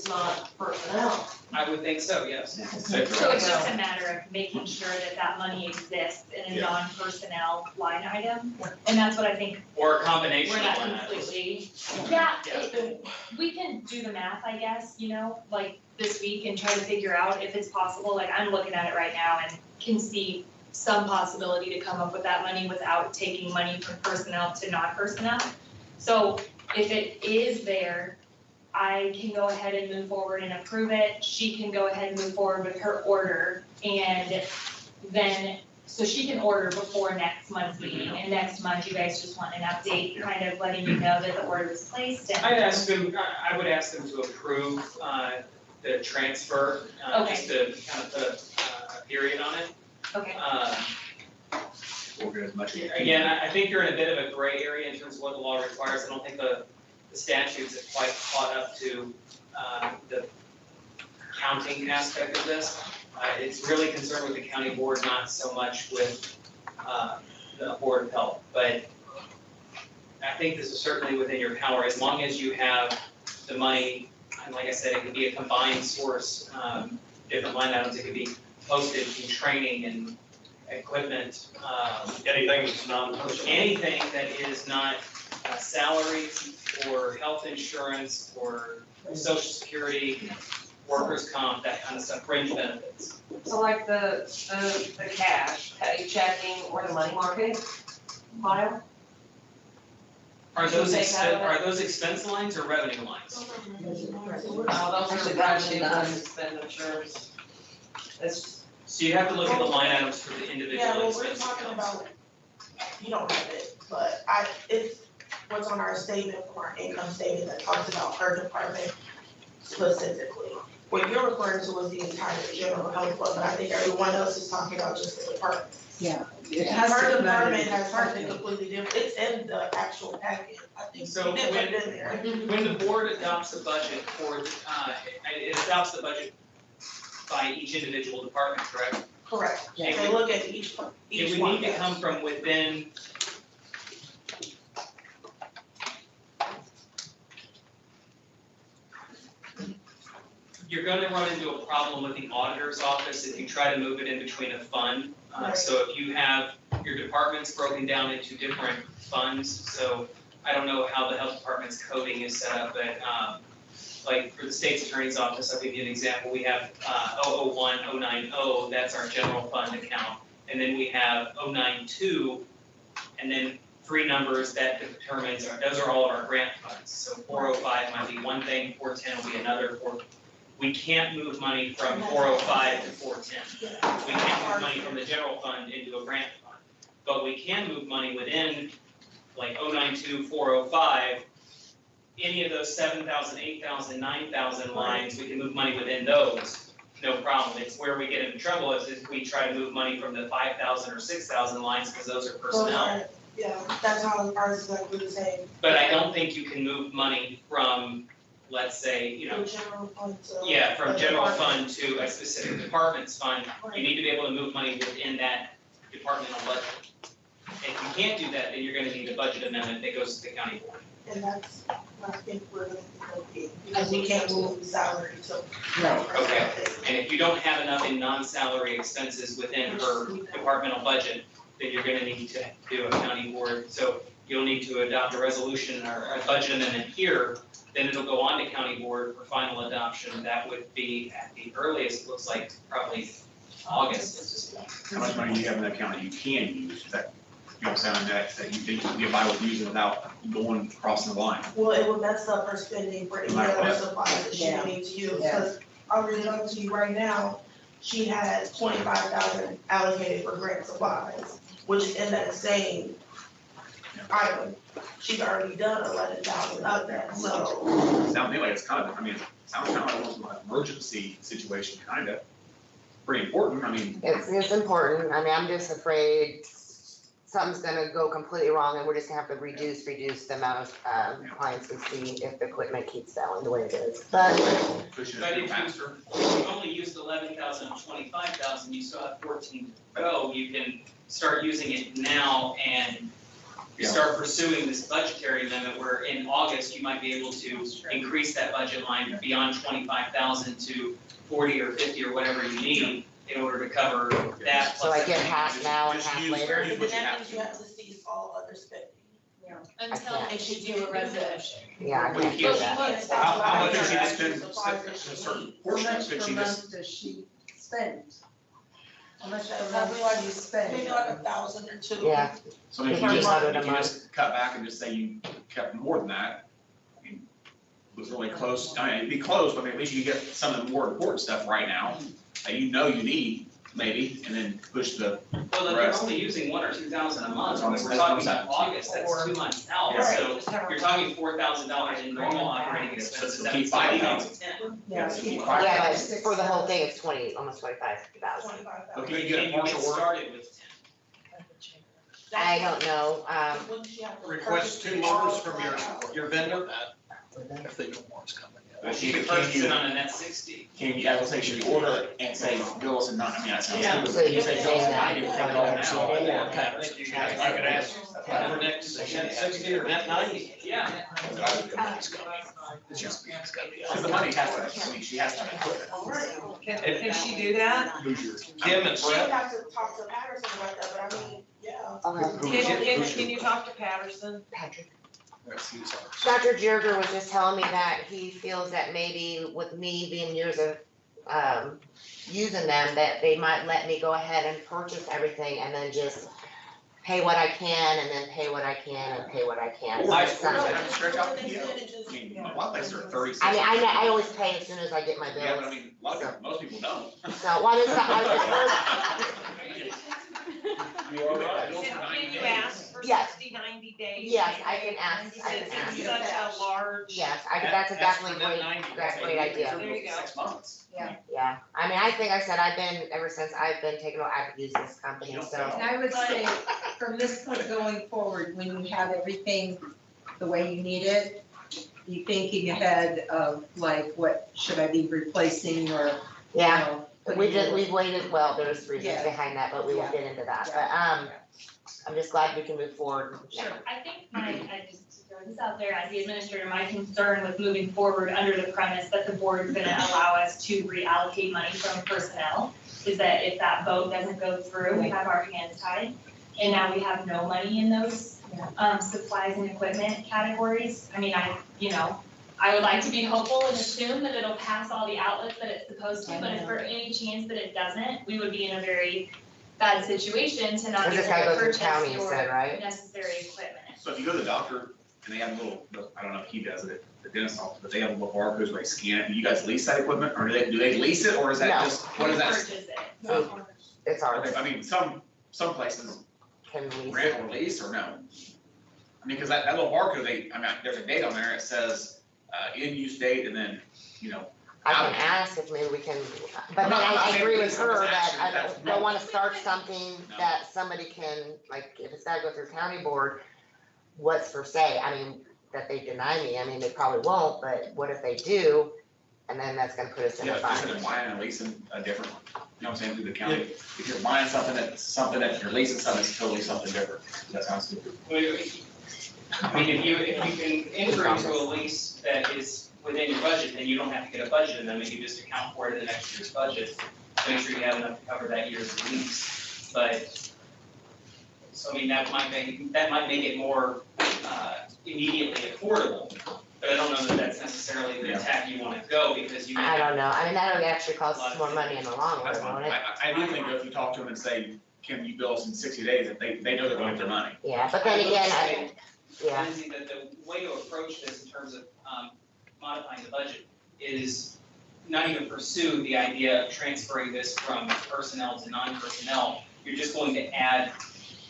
not personnel.
I would think so, yes.
So it's just a matter of making sure that that money exists in a non-personnel line item, and that's what I think
Or a combination
we're
of
not
line items.
completely.
Yeah.
We can do the math, I guess, like this week and try to figure out if it's possible, like I'm looking at it right now and can see some possibility to come up with that money without taking money from personnel to non-personnel. So if it is there, I can go ahead and move forward and approve it. She can go ahead and move forward with her order. And then So she can order before next month's meeting, and next month you guys just want an update, kind of letting you know that the order was placed and.
I would ask them to approve, the transfer, just to kind of put a period on it.
Okay,
We'll get as much as we can.
Again, I think you're in a bit of a gray area in terms of what the law requires. I don't think the statutes have quite caught up to the counting aspect of this. It's really concerned with the county board, not so much with the Board of Health. But I think this is certainly within your power, as long as you have the money, and like I said, it could be a combined source, different line items, it could be postage and training and equipment,
Anything that's non-personal.
anything that is not salaries or health insurance or social security, workers' comp, that kind of stuff, fringe benefits.
So like the cash, petty checking, or the money market file?
Are those,
Take that out.
are those expense lines or revenue lines?
Those are revenue expenditures. It's,
So you have to look at the line items for the individual
Yeah, well,
expense
we're talking
accounts.
about, you don't have it, but it's what's on our statement from our income statement that talks about her department specifically. What you're referring to is the entire general health fund, but I think everyone else is talking about just the department.
Yeah. It has to
Her
come out of the
department has something
department.
completely different, it's in the actual packet, I think,
So
you did put it in there.
When the board adopts a budget for, it adopts the budget by each individual department, correct?
Correct,
Yeah.
they look at each
It
one,
would need to
yes.
come from within. You're gonna run into a problem with the auditor's office if you try to move it in between a fund.
Right.
So if you have your departments broken down into different funds, so I don't know how the health department's coding is set up, but, like for the state's attorney's office, I'll give you an example, we have, 001, 090, that's our general fund account. And then we have 092, and then three numbers that determines, those are all of our grant funds. So 405 might be one thing, 410 will be another, we can't move money from 405 to 410. We can't move money from the general fund into a grant fund. But we can move money within, like 092, 405, any of those 7,000, 8,000, 9,000 lines, we can move money within those, no problem. It's where we get into trouble is if we try to move money from the 5,000 or 6,000 lines, because those are personnel.
Yeah, that's how ours is exactly the same.
But I don't think you can move money from, let's say, you know,
From general fund to.
yeah, from
a
general
department.
fund to a specific department's fund. You need to be able to move money within that departmental budget. If you can't do that, then you're gonna need a budget amendment that goes to the county board.
And that's, I think we're gonna be, because we can't move the salary to.
Okay. And if you don't have enough in non-salary expenses within her departmental budget, then you're gonna need to do a county board. So you'll need to adopt a resolution or a budget amendment here, then it'll go on to county board for final adoption. That would be at the earliest, looks like probably August.
How much money do you have in that account that you can use, that, you know what I'm saying, that you think you can get by with using without going, crossing the line?
Well, it would mess up her spending for any
Right.
other supplies that she would need to use, because I'll read it up to you right now. She has 25,000 allocated for grant supplies, which is in that same item. She's already done 11,000 of that, so.
Sounds to me like it's kind of, I mean, it sounds kind of like an emergency situation, kind of. Pretty important, I mean,
It's important, I mean, I'm just afraid something's gonna go completely wrong and we're just gonna have to reduce the amount of clients we see if the equipment keeps selling the way it is. But
pushing
But
it
if
faster.
you only used 11,000 of 25,000, you still have 14 to go. You can start using it now and
Yeah.
start pursuing this budgetary limit where in August, you might be able to increase that budget line beyond 25,000 to 40 or 50 or whatever you need in order to cover that.
so I get half now and
Just
half
use-
later.
use
But
what you
that
have
means
to.
you have to cease all other spending.
until
can't.
they do a resolution.
Yeah, I
We
can't do
can't-
that.
How much does she
Extra
spend,
supplies that
a
she
certain
needs.
How
portion,
much
could
per
she just?
month does she spend? How much per
Probably
month
like-
do you spend?
Maybe like 1,000 or 2.
Yeah,
So if you
Per
just,
month.
if you just cut back and just say you kept more than that, I mean, it was really close, I mean, it'd be close, but I mean, at least you get some of the more important stuff right now that you know you need, maybe, and then push the,
Well, they're only using 1,000 or 2,000 a month,
That's
we're
what
talking
I'm
August, that's 2 months out,
Yeah.
so you're talking $4,000 in normal operating expenses,
So
that
keep
would still leave
$5,000.
you with 10.
Yeah.
so keep
Yeah,
$5,000.
but for the whole thing, it's almost 25,000.
Okay, you get a partial work.
Started with 10.
I don't know,
Request 2 loaders from your vendor.
If they don't want us coming.
But
You could purchase it on a net 60.
Can you, I will say, should you order it and say, bill us and not, I mean, that sounds
Yeah.
stupid.
So you
say,
can
bill us
say
and
that.
not, you cut it all out.
Yeah.
Or
I could ask for next net 60 or net 90.
Yeah.
It's just, it's gotta be.
Because the money has to, I mean, she has to have it.
Can she do that?
Who's your?
Kim and
She would
Brett.
have to talk to Patterson about that, but I mean, yeah.
Okay.
Can you talk to Patterson?
Patrick.
Let's see, sorry.
Dr. Jerger was just telling me that he feels that maybe with me being years of, using them, that they might let me go ahead and purchase everything and then just pay what I can and then pay what I can and pay what I can. So
Or
it's
just
something.
stretch out the deal. I mean, a lot of places are 36.
I mean, I always pay as soon as I get my
Yeah, but I
bills.
mean, a lot of people, most people don't.
So, well, I just,
You are right.
Can you ask for
Yes.
60, 90 days?
Yes, I can ask, I can
Since it's
ask.
such a large.
Yes, that's a
Ask for
definitely
net
great,
90.
that's a great idea.
There you go.
6 months.
Yeah, I mean, I think I said I've been, ever since I've been taken, I've used this company, so.
And I would say, from this point going forward, when you have everything the way you need it, you thinking ahead of like, what should I be replacing or, you
Yeah,
know,
we
putting
just,
in-
we've waited, well, there's reasons
Yeah.
behind that, but we won't
Yeah.
get into that,
Yeah.
but, I'm just glad we can move forward.
Sure, I think I just to throw this out there, as the administrator, my concern with moving forward under the premise that the board's gonna allow us to reallocate money from personnel is that if that vote doesn't go through, we have our hands tied. And now we have no money in those, supplies and equipment categories. I mean, I would like to be hopeful and assume that it'll pass all the outlets that it's supposed to, but if for any chance that it doesn't, we would be in a very bad situation to not
Cause
be
it's
able
gotta
to
go through
purchase
county, you
your
said, right?
necessary equipment.
So if you go to the doctor and they have a little, I don't know if he does it, the dentist office, but they have a little barcodes where they scan it. Do you guys lease that equipment or do they lease it or is that
No.
just, what is that?
Purchase it.
It's ours,
I mean, some places
can lease
grant
it.
or lease or no? I mean, cause that little barcode, there's a date on there, it says, in use date and then,
I can ask if maybe we can, but then I agree with her that I don't wanna start something
No.
that somebody can, like, if it's gotta go through county board, what's for say? I mean, that they deny me, I mean, they probably won't, but what if they do? And then that's gonna put us in a
yeah,
bind.
if you're buying and leasing a different, you know what I'm saying, through the county. If you're buying something that you're leasing something, it's totally something different. That sounds stupid.
I mean, if you can enter into a lease that is within your budget, then you don't have to get a budget amendment, you just account for it in the next year's budget. Make sure you have enough to cover that year's lease, but, so I mean, that might make it more, immediately affordable. But I don't know that that's necessarily the tack you wanna go, because you.
I don't know, I mean, that'll actually cost us more money in the long
That's
run,
fine.
won't it?
I do think that if you talk to them and say, can you bill us in 60 days, if they know they're going to get their money.
Yeah, but then again, yeah,
Lindsay, that the way to approach this in terms of modifying the budget is not even pursue the idea of transferring this from personnel to non-personnel. You're just going to add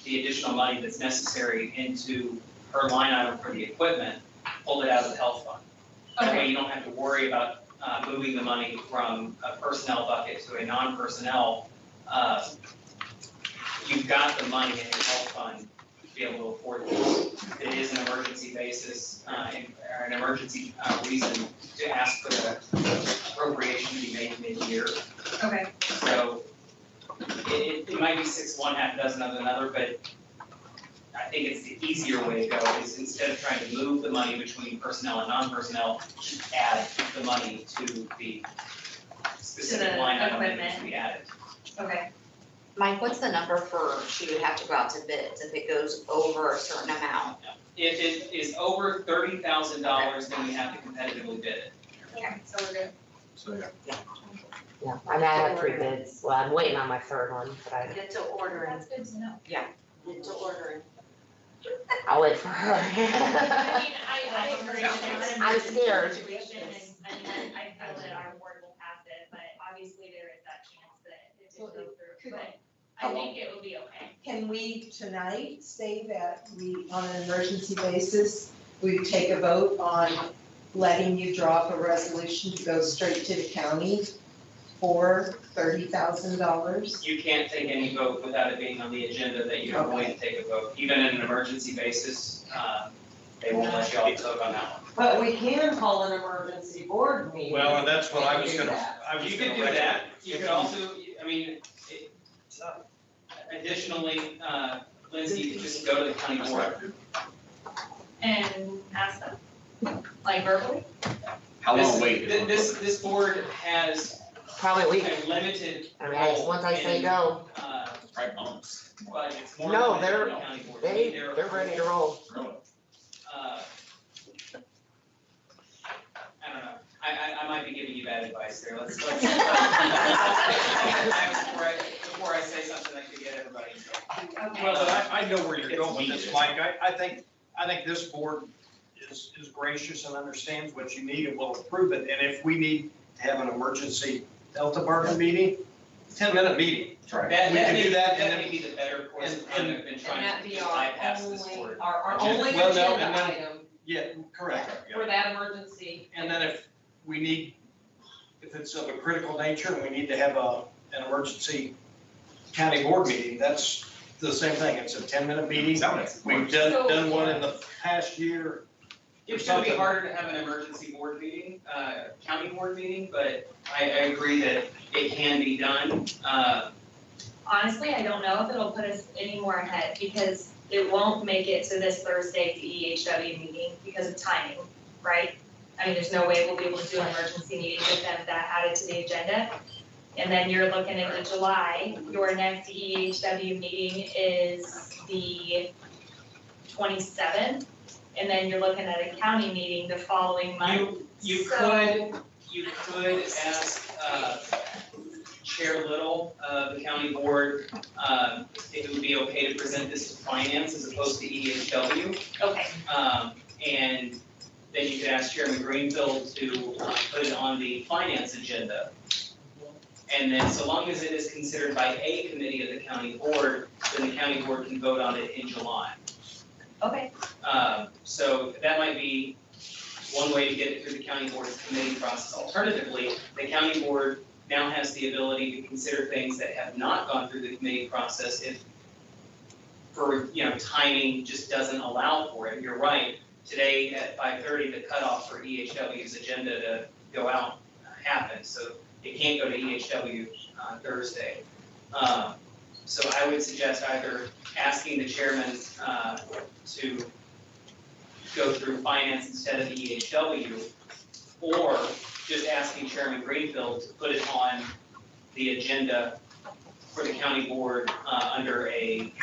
the additional money that's necessary into her line item for the equipment, pull it out of the health fund. That way you don't have to worry about moving the money from a personnel bucket to a non-personnel. You've got the money in your health fund to be able to afford this. It is an emergency basis, or an emergency reason to ask for the appropriation to be made mid-year.
Okay.
So it might be 6 one, half a dozen of another, but I think it's the easier way to go, is instead of trying to move the money between personnel and non-personnel, just add the money to the specific line item that needs to be added.
Okay.
Mike, what's the number for, she would have to go out to bids if it goes over a certain amount?
If it is over $30,000, then we have to competitively bid it.
Okay, so we're good.
So, yeah.
yeah, I mean, I have 3 bids, well, I'm waiting on my 3rd one, but
Get to ordering,
That's good to know.
get to ordering.
I'll wait for her.
I mean, I agree with that.
I'm scared.
Situation, and I feel that our board will pass it, but obviously there is that chance that it didn't go through.
we tonight say that we, on an emergency basis, we take a vote on letting you drop a resolution to go straight to the county for $30,000?
You can't take any vote without it being on the agenda that you're going to take a vote. Even in an emergency basis, they won't let you all vote on that one.
But we can call an emergency board meeting.
Well, and that's what I was
and do
gonna,
that.
You could do that. You could also, I mean, additionally, Lindsay, you could just go to the county board.
And ask them, like verbally.
How long wait?
This board has
Probably a week.
a limited
I mean, it's once I say
in,
go,
Right, months.
but it's more
No,
limited
they're-
than the county board.
they're ready to roll.
I don't know, I might be giving you bad advice there, let's, before I say something that could get everybody in trouble.
Okay.
Well, but I know where you're going with this, Mike. I think this board is gracious and understands what you need and will approve it. And if we need to have an emergency health department meeting, 10-minute meeting.
That's right.
That
We can
may
do that,
that
and
may be the better course of
and-
conduct than trying
that
to
be
just
our
bypass this
only-
board.
Our
Well,
only
no,
agenda
and then-
item
Yeah, correct.
for that emergency.
And then if we need, if it's of a critical nature and we need to have an emergency county board meeting, that's the same thing. It's a 10-minute meeting. We've done one in the past year.
It's gonna be harder to have an emergency board meeting, county board meeting, but I agree that it can be done.
Honestly, I don't know if it'll put us any more ahead, because it won't make it to this Thursday's EHW meeting because of timing, right? I mean, there's no way we'll be able to do an emergency meeting with them that added to the agenda. And then you're looking at the July, your next EHW meeting is the 27th. And then you're looking at a county meeting the following month.
You
So-
could ask, Chair Little of the county board, if it would be okay to present this to finance as opposed to EHW.
Okay,
And then you could ask Chairman Greenfield to put it on the finance agenda. And then so long as it is considered by a committee of the county board, then the county board can vote on it in July.
okay,
So that might be one way to get it through the county board's committee process. Alternatively, the county board now has the ability to consider things that have not gone through the committee process if, for, timing just doesn't allow for it. You're right, today at 5:30, the cutoff for EHW's agenda to go out happened, so it can't go to EHW Thursday. So I would suggest either asking the chairman to go through finance instead of the EHW, or just asking Chairman Greenfield to put it on the agenda for the county board under a,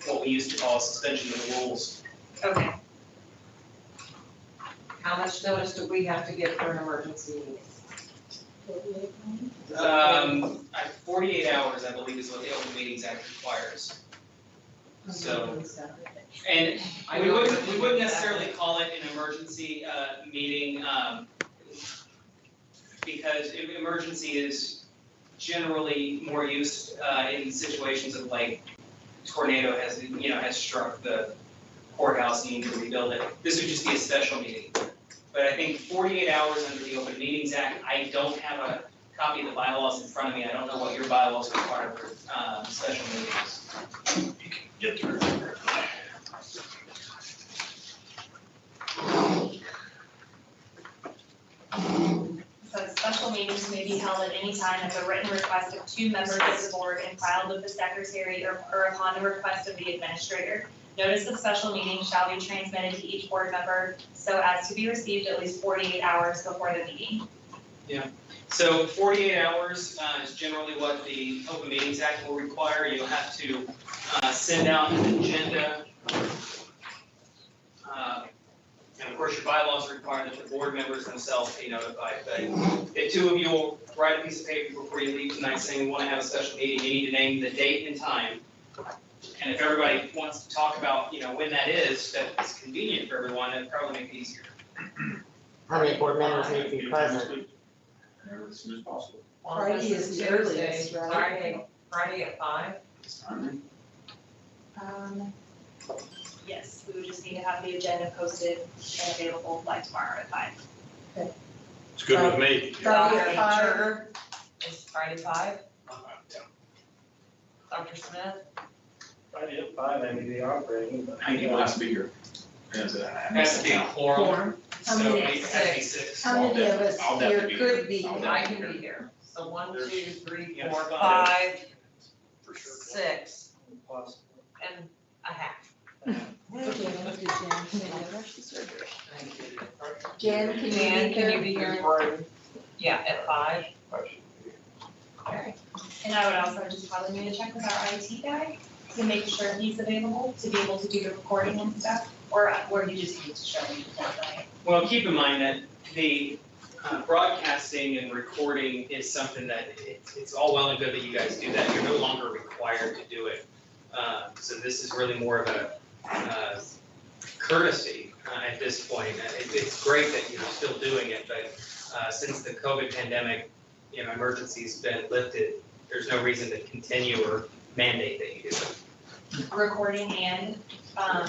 what we used to call a suspension of the rules.
okay.
How much notice do we have to give for an emergency meeting?
48 hours, I believe, is what the Open Meetings Act requires. So, and we wouldn't necessarily call it an emergency meeting, because emergency is generally more used in situations of like tornado has struck the courthouse, and you need to rebuild it. This would just be a special meeting. But I think 48 hours under the Open Meetings Act, I don't have a copy of the bylaws in front of me. I don't know what your bylaws require for special meetings.
You can get through.
So special meetings may be held at any time at the written request of 2 members of the board and filed with the secretary or upon the request of the administrator. Notice of special meeting shall be transmitted to each board member so as to be received at least 48 hours before the meeting.
So 48 hours is generally what the Open Meetings Act will require. You'll have to send out an agenda. And of course, your bylaws require that the board members themselves be notified. But if 2 of you will write a piece of paper before you leave tonight saying we want to have a special meeting, you need to name the date and time. And if everybody wants to talk about, when that is convenient for everyone, it'd probably make it easier.
How many board members need to be present?
As soon as possible.
Friday is the earliest, right?
Friday at 5?
Yes, we would just need to have the agenda posted and available by tomorrow at 5.
It's good with me.
Friday at 5.
Sugar is Friday 5. Dr. Smith?
Friday at 5, I may be operating, but.
How many people has to be here? Is it?
Has to be a quorum,
Quorum.
so
How many?
it has to be 6.
How many of us
I'll
here
definitely be
could be?
I'll
I
definitely
can be here. So 1,
There's-
2, 3,
yeah,
4,
five.
5,
For sure.
6,
Possible.
and a half.
Jan, can
Jan,
you
can you
be
be
here?
here? Yeah, at 5.
And I would also just probably need to check with our IT guy to make sure he's available to be able to do the recording and stuff, or you just need to show me that.
Well, keep in mind that the broadcasting and recording is something that it's all well and good that you guys do that. You're no longer required to do it. So this is really more of a courtesy at this point. It's great that you're still doing it, but since the COVID pandemic, emergency's been lifted, there's no reason to continue or mandate that you do it.
Recording and,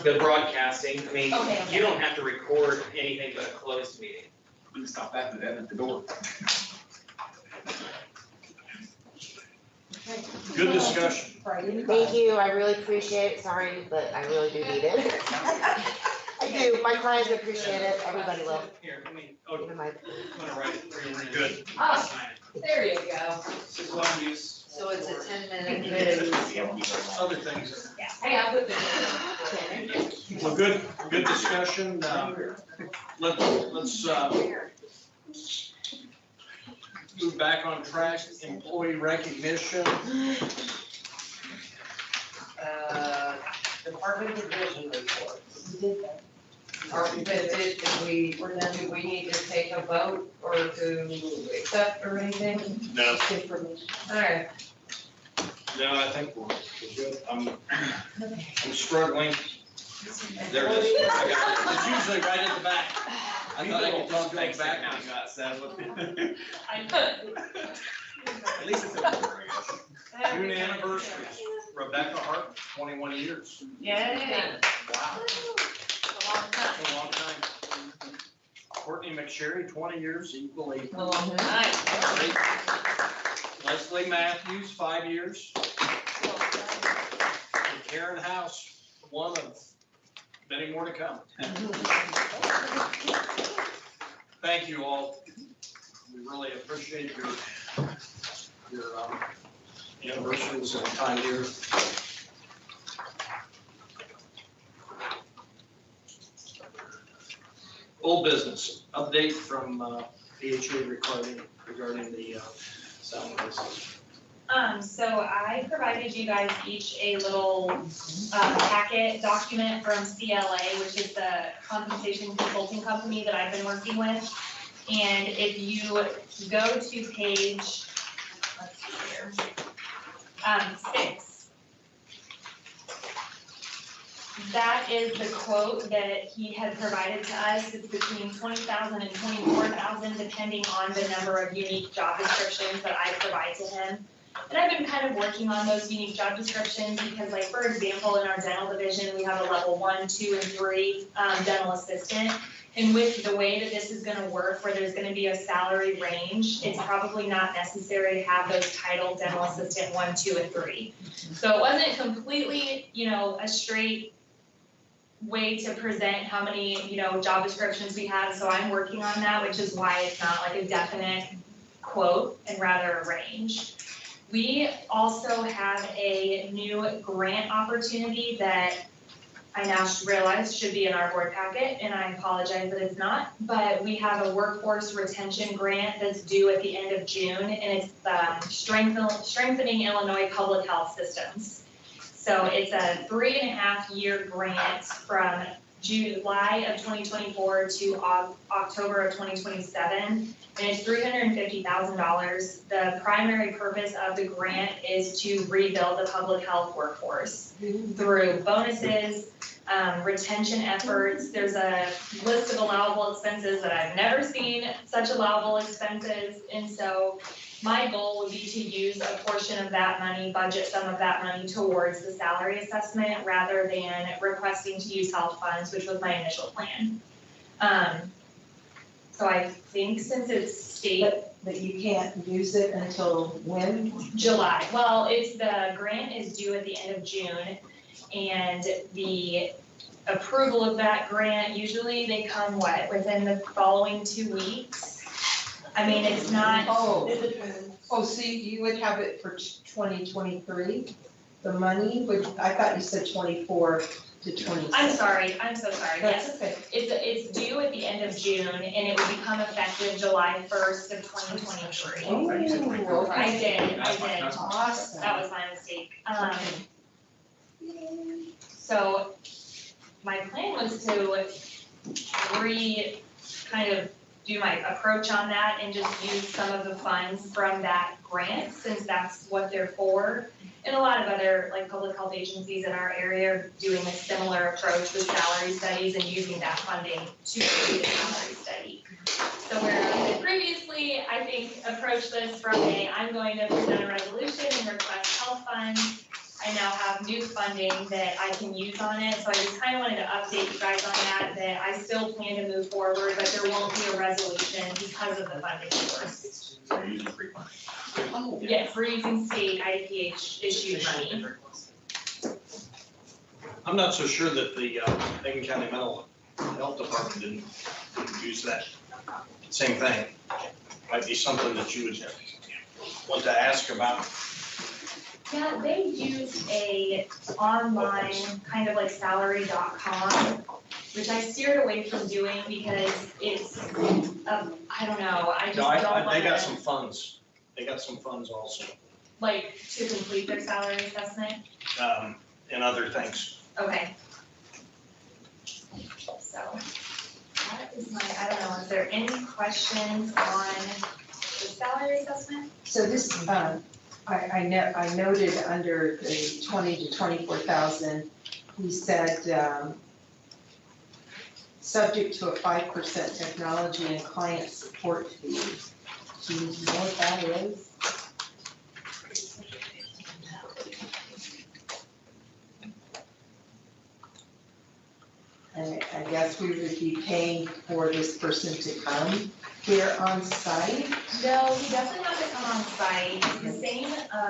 The broadcasting, I mean,
Okay.
you don't have to record anything but a closed meeting.
We can stop that at the door.
Good discussion.
Friday at 5.
Thank you, I really appreciate it, sorry, but I really do need it. I do, my clients appreciate it, everybody will.
Here, let me, oh,
Even my-
I'm gonna write it for you.
Good.
Oh, there you go.
This is one use.
So it's a 10-minute
Other things.
Hey, I put the.
Well, good discussion. Let's move back on track. Employee recognition.
Department division report. Do we need to take a vote or to accept or anything?
No.
Alright,
No, I think we're good. I'm struggling. There it is. I got it. It's usually right at the back. I thought I could talk back now.
At least it's a
June anniversary. Rebecca Hart, 21 years.
yay.
Wow. That's a long time. Courtney McSherry, 20 years, equally.
A long time.
Great. Leslie Matthews, 5 years. And Karen House, one of many more to come. Thank you all. We really appreciate your anniversaries and time here. Old business, update from BHA regarding the sound license.
So I provided you guys each a little packet document from CLA, which is the compensation consulting company that I've been working with. And if you go to page, let's see here, 6. That is the quote that he had provided to us. It's between 20,000 and 24,000, depending on the number of unique job descriptions that I provide to him. And I've been kind of working on those unique job descriptions because, like, for example, in our dental division, we have a level 1, 2, and 3 dental assistant. And with the way that this is gonna work, where there's gonna be a salary range, it's probably not necessary to have those titled dental assistant 1, 2, and 3. So it wasn't completely, a straight way to present how many, job descriptions we have. So I'm working on that, which is why it's not like a definite quote and rather a range. We also have a new grant opportunity that I now realize should be in our board packet, and I apologize that it's not, but we have a workforce retention grant that's due at the end of June, and it's strengthening Illinois public health systems. So it's a 3.5-year grant from July of 2024 to October of 2027, and it's $350,000. The primary purpose of the grant is to rebuild the public health workforce through bonuses, retention efforts, there's a list of allowable expenses that I've never seen such allowable expenses. And so my goal would be to use a portion of that money, budget some of that money towards the salary assessment rather than requesting to use health funds, which was my initial plan. So I think since it's state.
But you can't use it until when?
July, well, the grant is due at the end of June, and the approval of that grant, usually they come, within the following 2 weeks? I mean, it's not.
It depends.
Oh, so you would have it for 2023? The money would, I thought you said 24 to 26.
I'm sorry, I'm so sorry, yes.
That's okay.
It's due at the end of June, and it would become effective July 1st of 2023.
Oh, okay.
I did.
Awesome.
That was my mistake. So my plan was to kind of do my approach on that and just use some of the funds from that grant, since that's what they're for. And a lot of other like public health agencies in our area are doing a similar approach with salary studies and using that funding to do the salary study. So where I had previously, I think, approached this from I'm going to present a resolution and request health funds. I now have new funding that I can use on it, so I just kind of wanted to update you guys on that I still plan to move forward, but there won't be a resolution because of the funding source.
So you're using free money.
Yes, we're using state IPH issued money.
I'm not so sure that the Macon County Mental Health Department didn't use that same thing. Might be something that you would want to ask about.
Yeah, they use a online kind of like salary.com, which I steered away from doing because it's, I don't know, I just
No,
don't
they got
wanna,
some funds. They got some funds also,
like, to complete their salary assessment.
and other things.
Okay. So, that is my, I don't know, is there any questions on the salary assessment?
So this, I noted under the 20 to 24,000, he said, subject to a 5% technology and client support fee. Do you know what that is? And I guess we would be paying for this person to come here on site?
No, he doesn't have to come on site. The same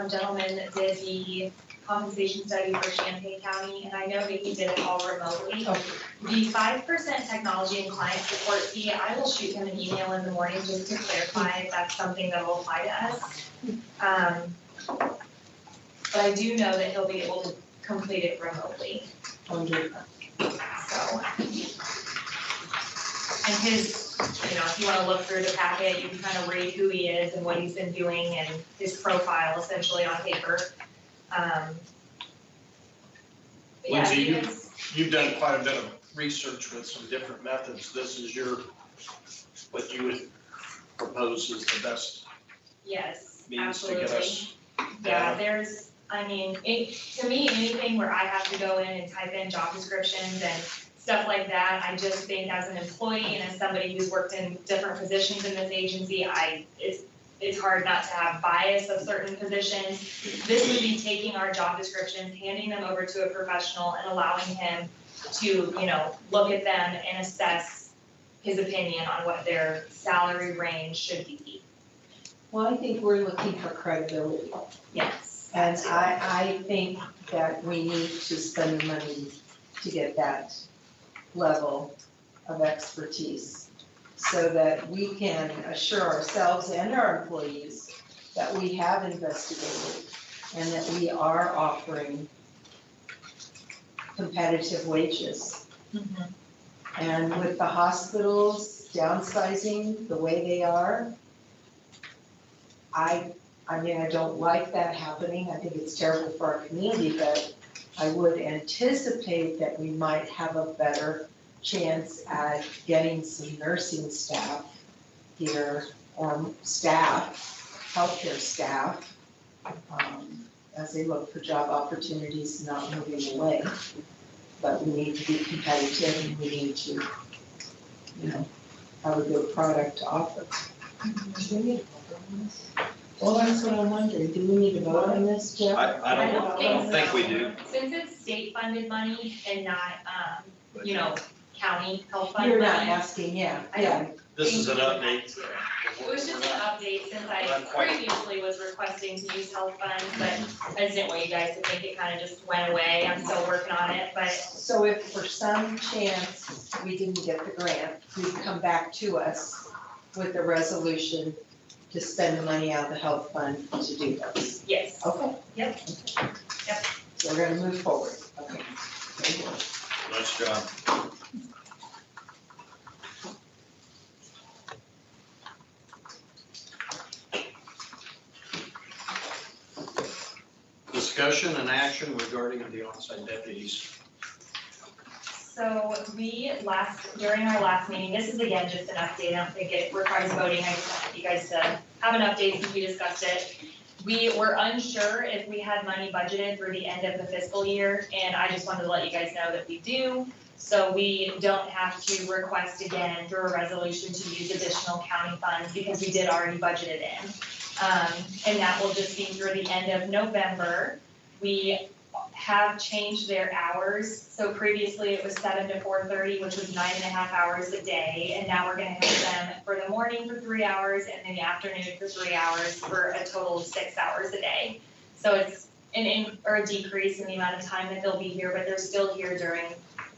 gentleman that did the compensation study for Champaign County, and I know that he did it all remotely.
Okay.
The 5% technology and client support fee, I will shoot him an email in the morning just to clarify if that's something that will apply to us. But I do know that he'll be able to complete it remotely.
Wonderful.
So. And his, if you wanna look through the packet, you can kind of read who he is and what he's been doing and his profile essentially on paper. But yeah,
Lindsay,
he is,
You've done quite a bit of research with some different methods. This is what you would propose is the best
yes,
means to
absolutely.
get us.
Yeah, to me, anything where I have to go in and type in job descriptions and stuff like that, I just think as an employee and as somebody who's worked in different positions in this agency, it's hard not to have bias of certain positions. This would be taking our job descriptions, handing them over to a professional and allowing him to, look at them and assess his opinion on what their salary range should be.
Well, I think we're looking for credibility.
Yes.
And I think that we need to spend the money to get that level of expertise so that we can assure ourselves and our employees that we have investigated and that we are offering competitive wages.
Mm-hmm.
And with the hospitals downsizing the way they are, I don't like that happening. I think it's terrible for our community, but I would anticipate that we might have a better chance at getting some nursing staff here, or healthcare staff, as they look for job opportunities, not moving away. but we need to be competitive and we need to, you know, have a good product to offer. Do we need to vote on this? Well, that's what I'm wondering, do we need to vote on this, Jeff?
I don't think we do.
Since it's state funded money and not, you know, county health fund
You're
money.
not asking, yeah.
This is an update.
It was just an update since I previously was requesting to use health funds, but I just didn't want you guys to think it kind of just went away. I'm still working on it, but
So if for some chance we didn't get the grant, please come back to us with a resolution to spend the money out of the health fund to do this.
yes.
Okay.
Yep. Yep.
So we're gonna move forward. Okay.
Nice job. Discussion and action regarding the on-site deputies.
So during our last meeting, this is again just an update, I don't think it requires voting, I just want you guys to have an update since we discussed it. We were unsure if we had money budgeted through the end of the fiscal year, and I just wanted to let you guys know that we do. So we don't have to request again through a resolution to use additional county funds because we did already budget it in. And that will just be through the end of November. We have changed their hours. So previously it was 7 to 4:30, which was 9.5 hours a day. And now we're gonna have them for the morning for 3 hours and then the afternoon for 3 hours for a total of 6 hours a day. So it's a decrease in the amount of time that they'll be here, but they're still here during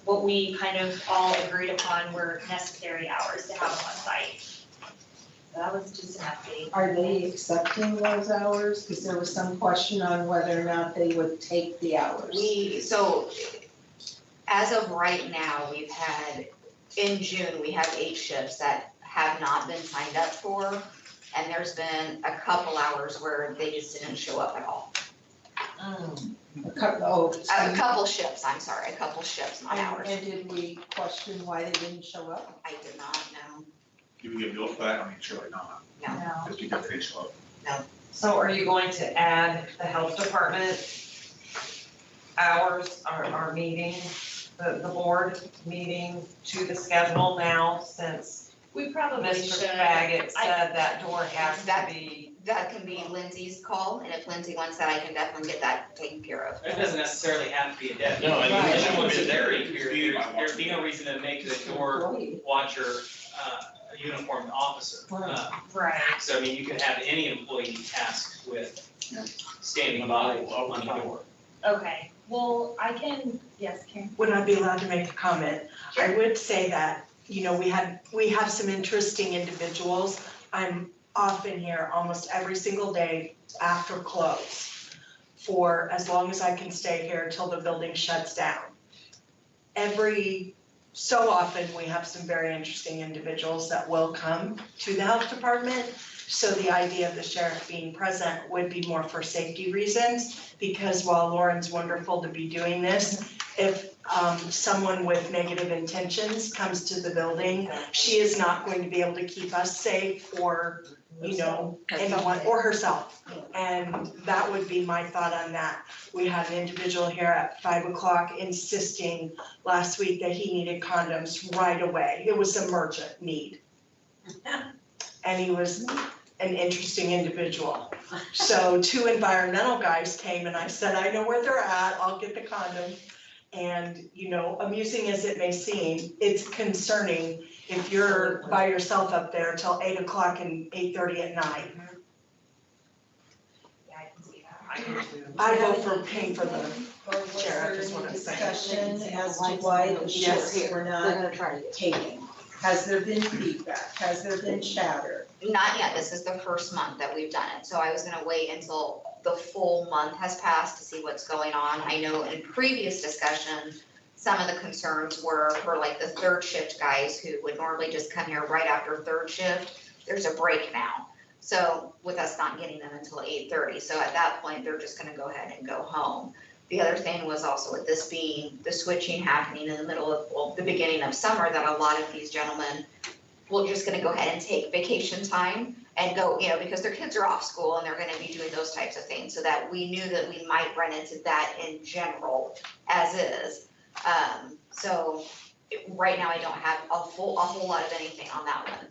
what we kind of all agreed upon were necessary hours to have them on site. That was just an update.
Are they accepting those hours? Because there was some question on whether or not they would take the hours.
So as of right now, we've had, in June, we have 8 shifts that have not been signed up for. And there's been a couple hours where they just didn't show up at all.
A couple
Shifts, I'm sorry, a couple shifts, not hours.
And did we question why they didn't show up?
I did not know.
Do we get billed for that? I mean, surely not,
No.
just because they show up.
So are you going to add the health department hours, our meeting, the board meeting to the schedule now, since
We probably
Mr.
should.
Faggot said that door has
That-
to be?
That can be Lindsay's call, and if Lindsay wants that, I can definitely get that taken care of.
It doesn't necessarily have to be a deputy.
No,
If
right.
someone's a deputy,
Right.
there'd be no reason to make the door watcher a uniformed officer.
Right.
So I mean, you could have any employee tasked with standing by on the door.
Okay, well, I can, yes, Karen.
Would I be allowed to make a comment? I would say that, you know, we have some interesting individuals. I'm often here almost every single day after close for as long as I can stay here until the building shuts down. Every so often, we have some very interesting individuals that will come to the health department. So the idea of the sheriff being present would be more for safety reasons, because while Lauren's wonderful to be doing this, if someone with negative intentions comes to the building, she is not going to be able to keep us safe or, you know, anyone, or herself. And that would be my thought on that. We had an individual here at 5 o'clock insisting last week that he needed condoms right away. It was emergent need. And he was an interesting individual. So 2 environmental guys came and I said, I know where they're at, I'll get the condom. And, you know, amusing as it may seem, it's concerning if you're by yourself up there till 8 o'clock and 8:30 at night.
Yeah, I can see that.
I do too.
I vote for paying for the
Or was
Sheriff
there
is what
any
I'm saying.
discussion as to why the shifts were not taken? Has there been feedback? Has there been chatter?
Not yet, this is the first month that we've done it, so I was gonna wait until the full month has passed to see what's going on. I know in previous discussion, some of the concerns were for like the third shift guys who would normally just come here right after third shift. There's a break now, so with us not getting them until 8:30, so at that point, they're just gonna go ahead and go home. The other thing was also with this being the switching happening in the middle of, well, the beginning of summer, that a lot of these gentlemen will just gonna go ahead and take vacation time and go, you know, because their kids are off school and they're gonna be doing those types of things, so that we knew that we might run into that in general as is. So right now I don't have a whole lot of anything on that one.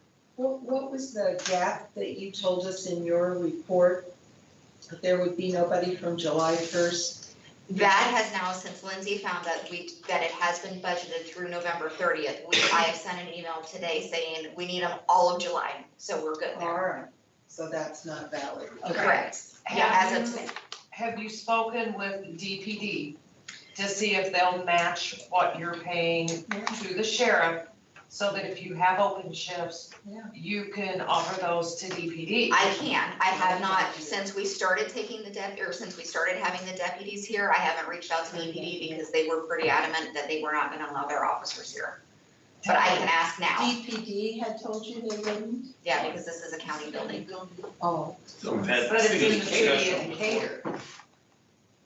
What was the gap that you told us in your report? That there would be nobody from July 1st?
That has now, since Lindsay found that that it has been budgeted through November 30th, I have sent an email today saying we need them all of July, so we're good
All
there.
right, so that's not valid. Okay.
Correct. Yeah, as of today.
Have you spoken with DPD to see if they'll match what you're paying to the sheriff? So that if you have open shifts, you can offer those to DPD.
I can. I have not, since we started taking since we started having the deputies here, I haven't reached out to DPD because they were pretty adamant that they were not gonna allow their officers here. But I can ask now.
DPD had told you they wouldn't?
Yeah, because this is a county building.
Oh.
So we've had
But it's in the city
discussion.
of Decatur.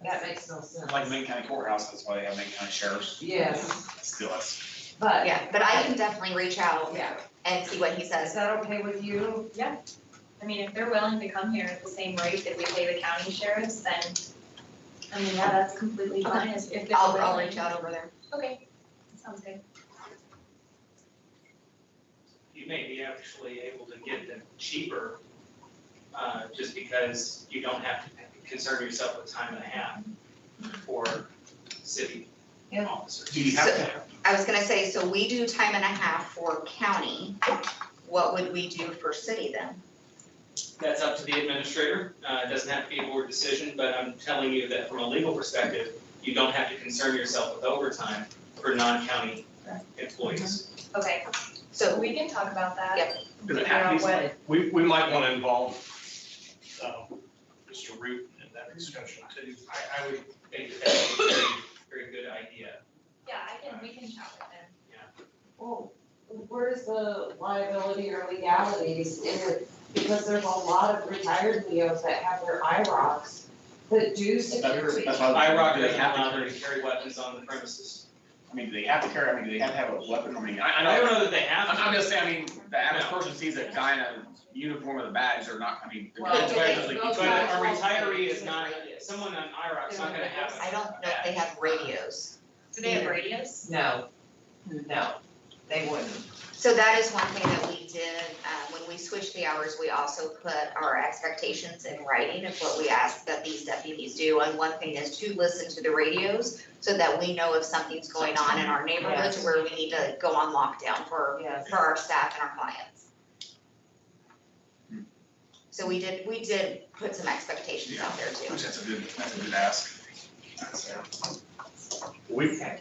That makes no sense.
Like Macon County Courthouse, that's why they have Macon County Sheriffs.
Yes,
Still, that's.
but
Yeah, but I can definitely reach out
Yeah.
and see what he
is
says.
that okay with you?
I mean, if they're willing to come here at the same rate that we pay the county sheriffs, then, I mean, yeah, that's completely fine, if they're willing.
I'll reach out over there.
Okay, sounds good.
You may be actually able to get them cheaper, just because you don't have to concern yourself with time and a half for city officers.
Do you have to?
I was gonna say, so we do time and a half for county. What would we do for city then?
That's up to the administrator. It doesn't have to be a board decision, but I'm telling you that from a legal perspective, you don't have to concern yourself with overtime for non-county employees.
Okay,
So
so we can talk about that.
Yep.
Does it
Figure
have
out
to be
what,
We might want to involve Mr. Root in that discussion too.
I would think that that's a very, very good idea.
yeah, we can chat with them.
Well, where's the liability or legalities in it? Because there's a lot of retired Leos that have their IROCs that do security.
That's why.
IROC
Do they
doesn't
have to
allow them
carry?
to carry weapons on the premises.
I mean, do they have to carry, I mean, do they have to have a weapon? I mean, I
I
know.
don't know that they have to.
I'm just saying, I mean, the average
No.
person sees a guy in a uniform with a badge, they're not, I mean. they're
Well,
not
do they-
usually-
But a retiree is not, someone on IROC's not gonna have.
I don't know if they have radios.
Do they have radios?
No, they wouldn't.
So that is one thing that we did, when we switched the hours, we also put our expectations in writing of what we ask that these deputies do. And one thing is to listen to the radios so that we know if something's going on in our neighborhoods where we need to go on lockdown for
Yes.
our staff and our clients. So we did put some expectations out there too.
Which that's a good ask. That's,
We've had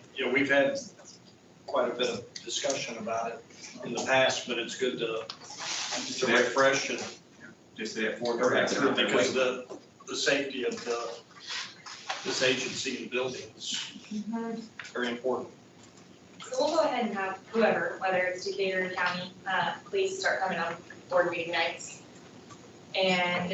quite a bit of discussion about it in the past, but it's good to refresh and
Just say at 4:30.
because the safety of this agency and building is very important.
So we'll go ahead and have whoever, whether it's Decatur County, police start coming on board meeting nights. And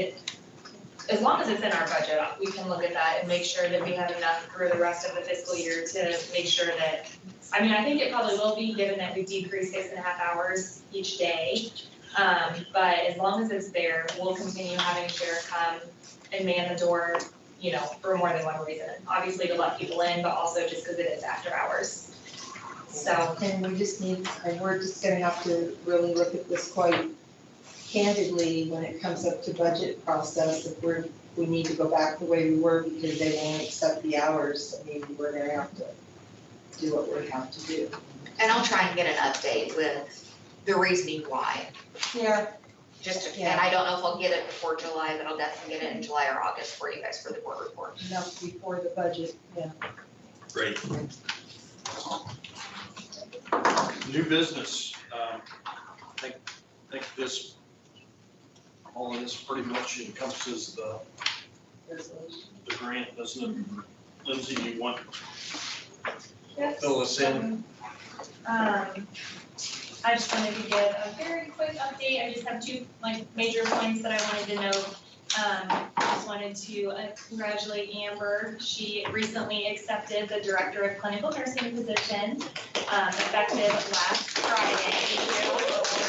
as long as it's in our budget, we can look at that and make sure that we have enough through the rest of the fiscal year to make sure that, I mean, I think it probably will be, given that we decreased 6.5 hours each day. But as long as it's there, we'll continue having sheriff come and man the door, you know, for more than one reason. Obviously to let people in, but also just because it is after hours. So,
And we just need, and we're just gonna have to really look at this quite candidly when it comes up to budget process, if we need to go back the way we were because they won't accept the hours, I mean, we're gonna have to do what we have to do.
And I'll try and get an update with the reasoning why.
Yeah.
And I don't know if I'll get it before July, but I'll definitely get it in July or August for you guys for the board report.
Enough before the budget, yeah.
Great. New business, I think this, all of this pretty much encompasses the grant, doesn't it? Lindsay, you want to fill us in?
I just wanted to give a very quick update. I just have two major points that I wanted to note. I just wanted to congratulate Amber. She recently accepted the Director of Clinical Nursing position, effective last Friday.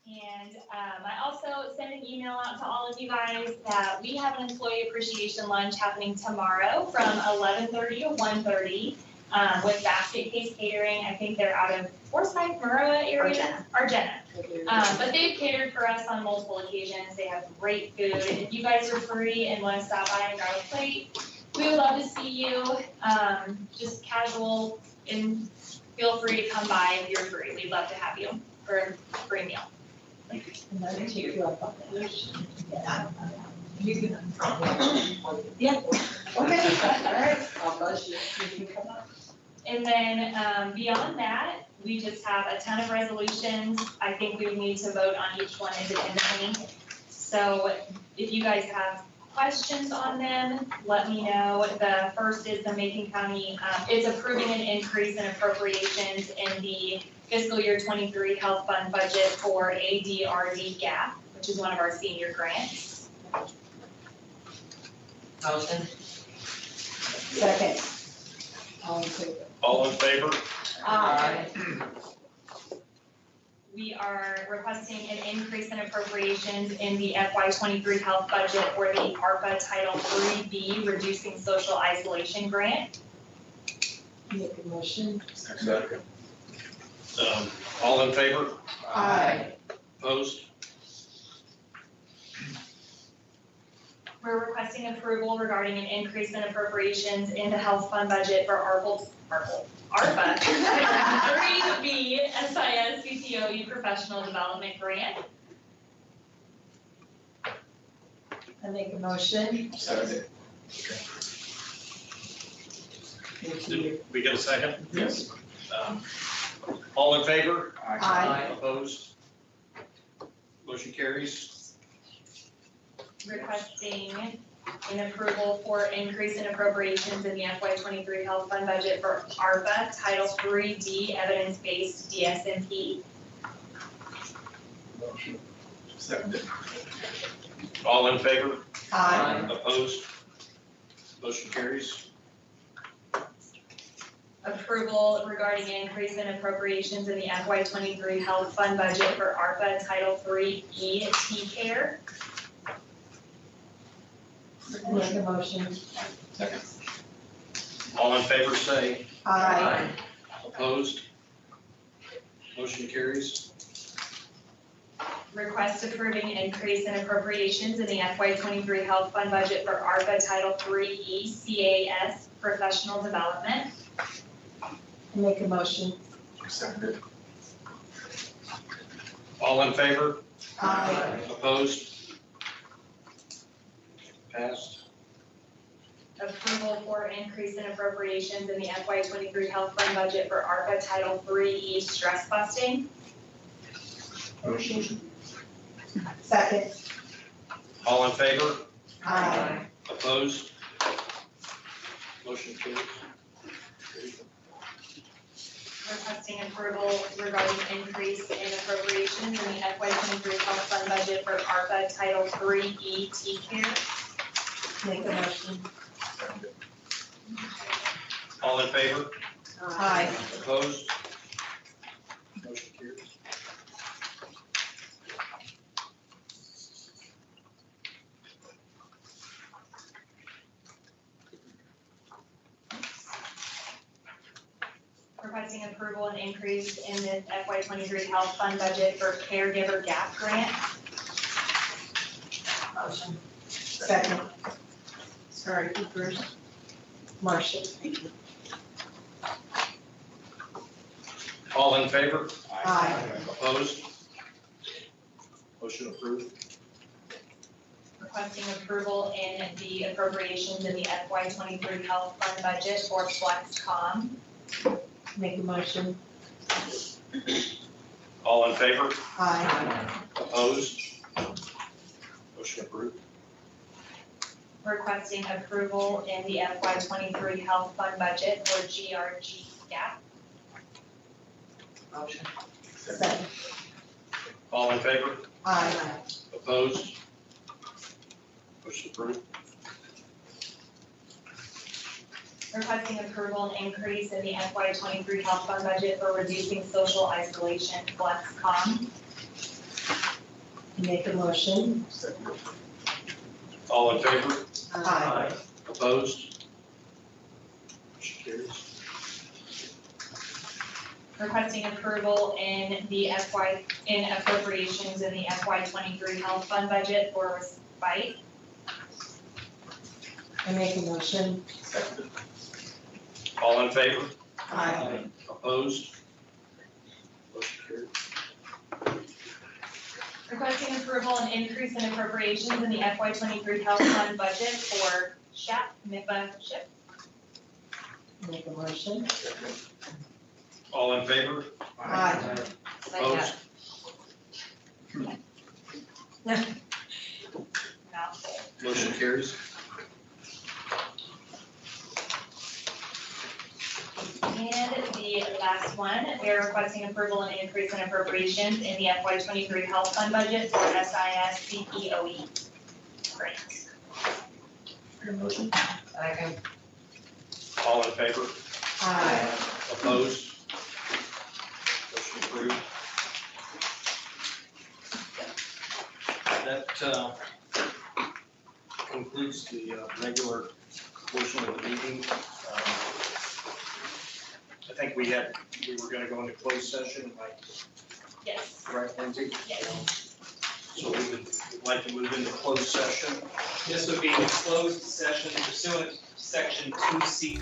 And I also send an email out to all of you guys that we have an employee appreciation lunch happening tomorrow from 11:30 to 1:30 with Basket Case Catering. I think they're out of Forsyth, Maroa area. Argenta. But they've catered for us on multiple occasions. They have great food. If you guys are free and want to stop by and grab a plate, we would love to see you. Just casual, and feel free to come by if you're free. We'd love to have you for a free meal.
And I can take you up on that.
You can.
Yeah.
Okay, all right, I'll buzz you, you can come up.
And then, beyond that, we just have a ton of resolutions. I think we need to vote on each one independently. So if you guys have questions on them, let me know. The first is the Macon County, it's approving an increase in appropriations in the fiscal year 23 health fund budget for ADRD GAP, which is one of our senior grants.
Motion.
Second. All in favor?
All in favor?
Aye.
We are requesting an increase in appropriations in the FY23 health budget for the ARPA Title 3B Reducing Social Isolation Grant.
Make a motion.
Second.
All in favor?
Aye.
Opposed?
We're requesting approval regarding an increase in appropriations in the health fund budget for ARPA 3B SIS CTOE Professional Development Grant.
I make a motion.
Second.
Did we get a second?
Yes.
All in favor?
Aye.
Opposed? Motion carries.
Requesting an approval for increase in appropriations in the FY23 health fund budget for ARPA Title 3D Evidence-Based DSMP.
Motion. Second.
All in favor?
Aye.
Opposed? Motion carries.
Approval regarding increase in appropriations in the FY23 health fund budget for ARPA Title 3E T-Care.
Make a motion.
Second.
All in favor, say
Aye.
opposed. Motion carries.
Request approving increase in appropriations in the FY23 health fund budget for ARPA Title 3E CAS Professional Development.
Make a motion.
Second.
All in favor?
Aye.
Opposed? Passed.
Approval for increase in appropriations in the FY23 health fund budget for ARPA Title 3E Stress Busting.
Motion.
Second.
All in favor?
Aye.
Opposed? Motion carries.
Requesting approval regarding increase in appropriations in the FY23 health fund budget for ARPA Title 3E T-Care.
Make a motion.
Second.
All in favor?
Aye.
Opposed? Motion carries.
Requesting approval and increase in the FY23 health fund budget for caregiver gap grant.
Motion.
Second. Sorry, who first? Marcia. Thank you.
All in favor?
Aye.
Opposed? Motion approved.
Requesting approval in the appropriations in the FY23 health fund budget for FlexCom.
Make a motion.
All in favor?
Aye.
Opposed? Motion approved.
Requesting approval in the FY23 health fund budget for GRG gap.
Motion.
Second.
All in favor?
Aye.
Opposed? Motion approved.
Requesting approval and increase in the FY23 health fund budget for reducing social isolation FlexCom.
Make a motion.
All in favor?
Aye.
Opposed? Motion carries.
Requesting approval in appropriations in the FY twenty-three health fund budget for respite.
I make a motion.
All in favor?
Aye.
Opposed? Motion carries.
Requesting approval and increase in appropriations in the FY twenty-three health fund budget for SHAP MIPA SHIP.
Make a motion.
All in favor?
Aye.
Opposed?
Mouthful.
Motion carries.
And the last one, they're requesting approval and increase in appropriations in the FY twenty-three health fund budget for SIS CPOE grants.
Motion.
Second.
All in favor?
Aye.
Opposed? Motion approved. That concludes the regular portion of the meeting. I think we were gonna go into closed session, right?
Yes.
Correct, Lindsay?
Yes.
So we would like to move into closed session.
This would be a closed session pursuant to section 2C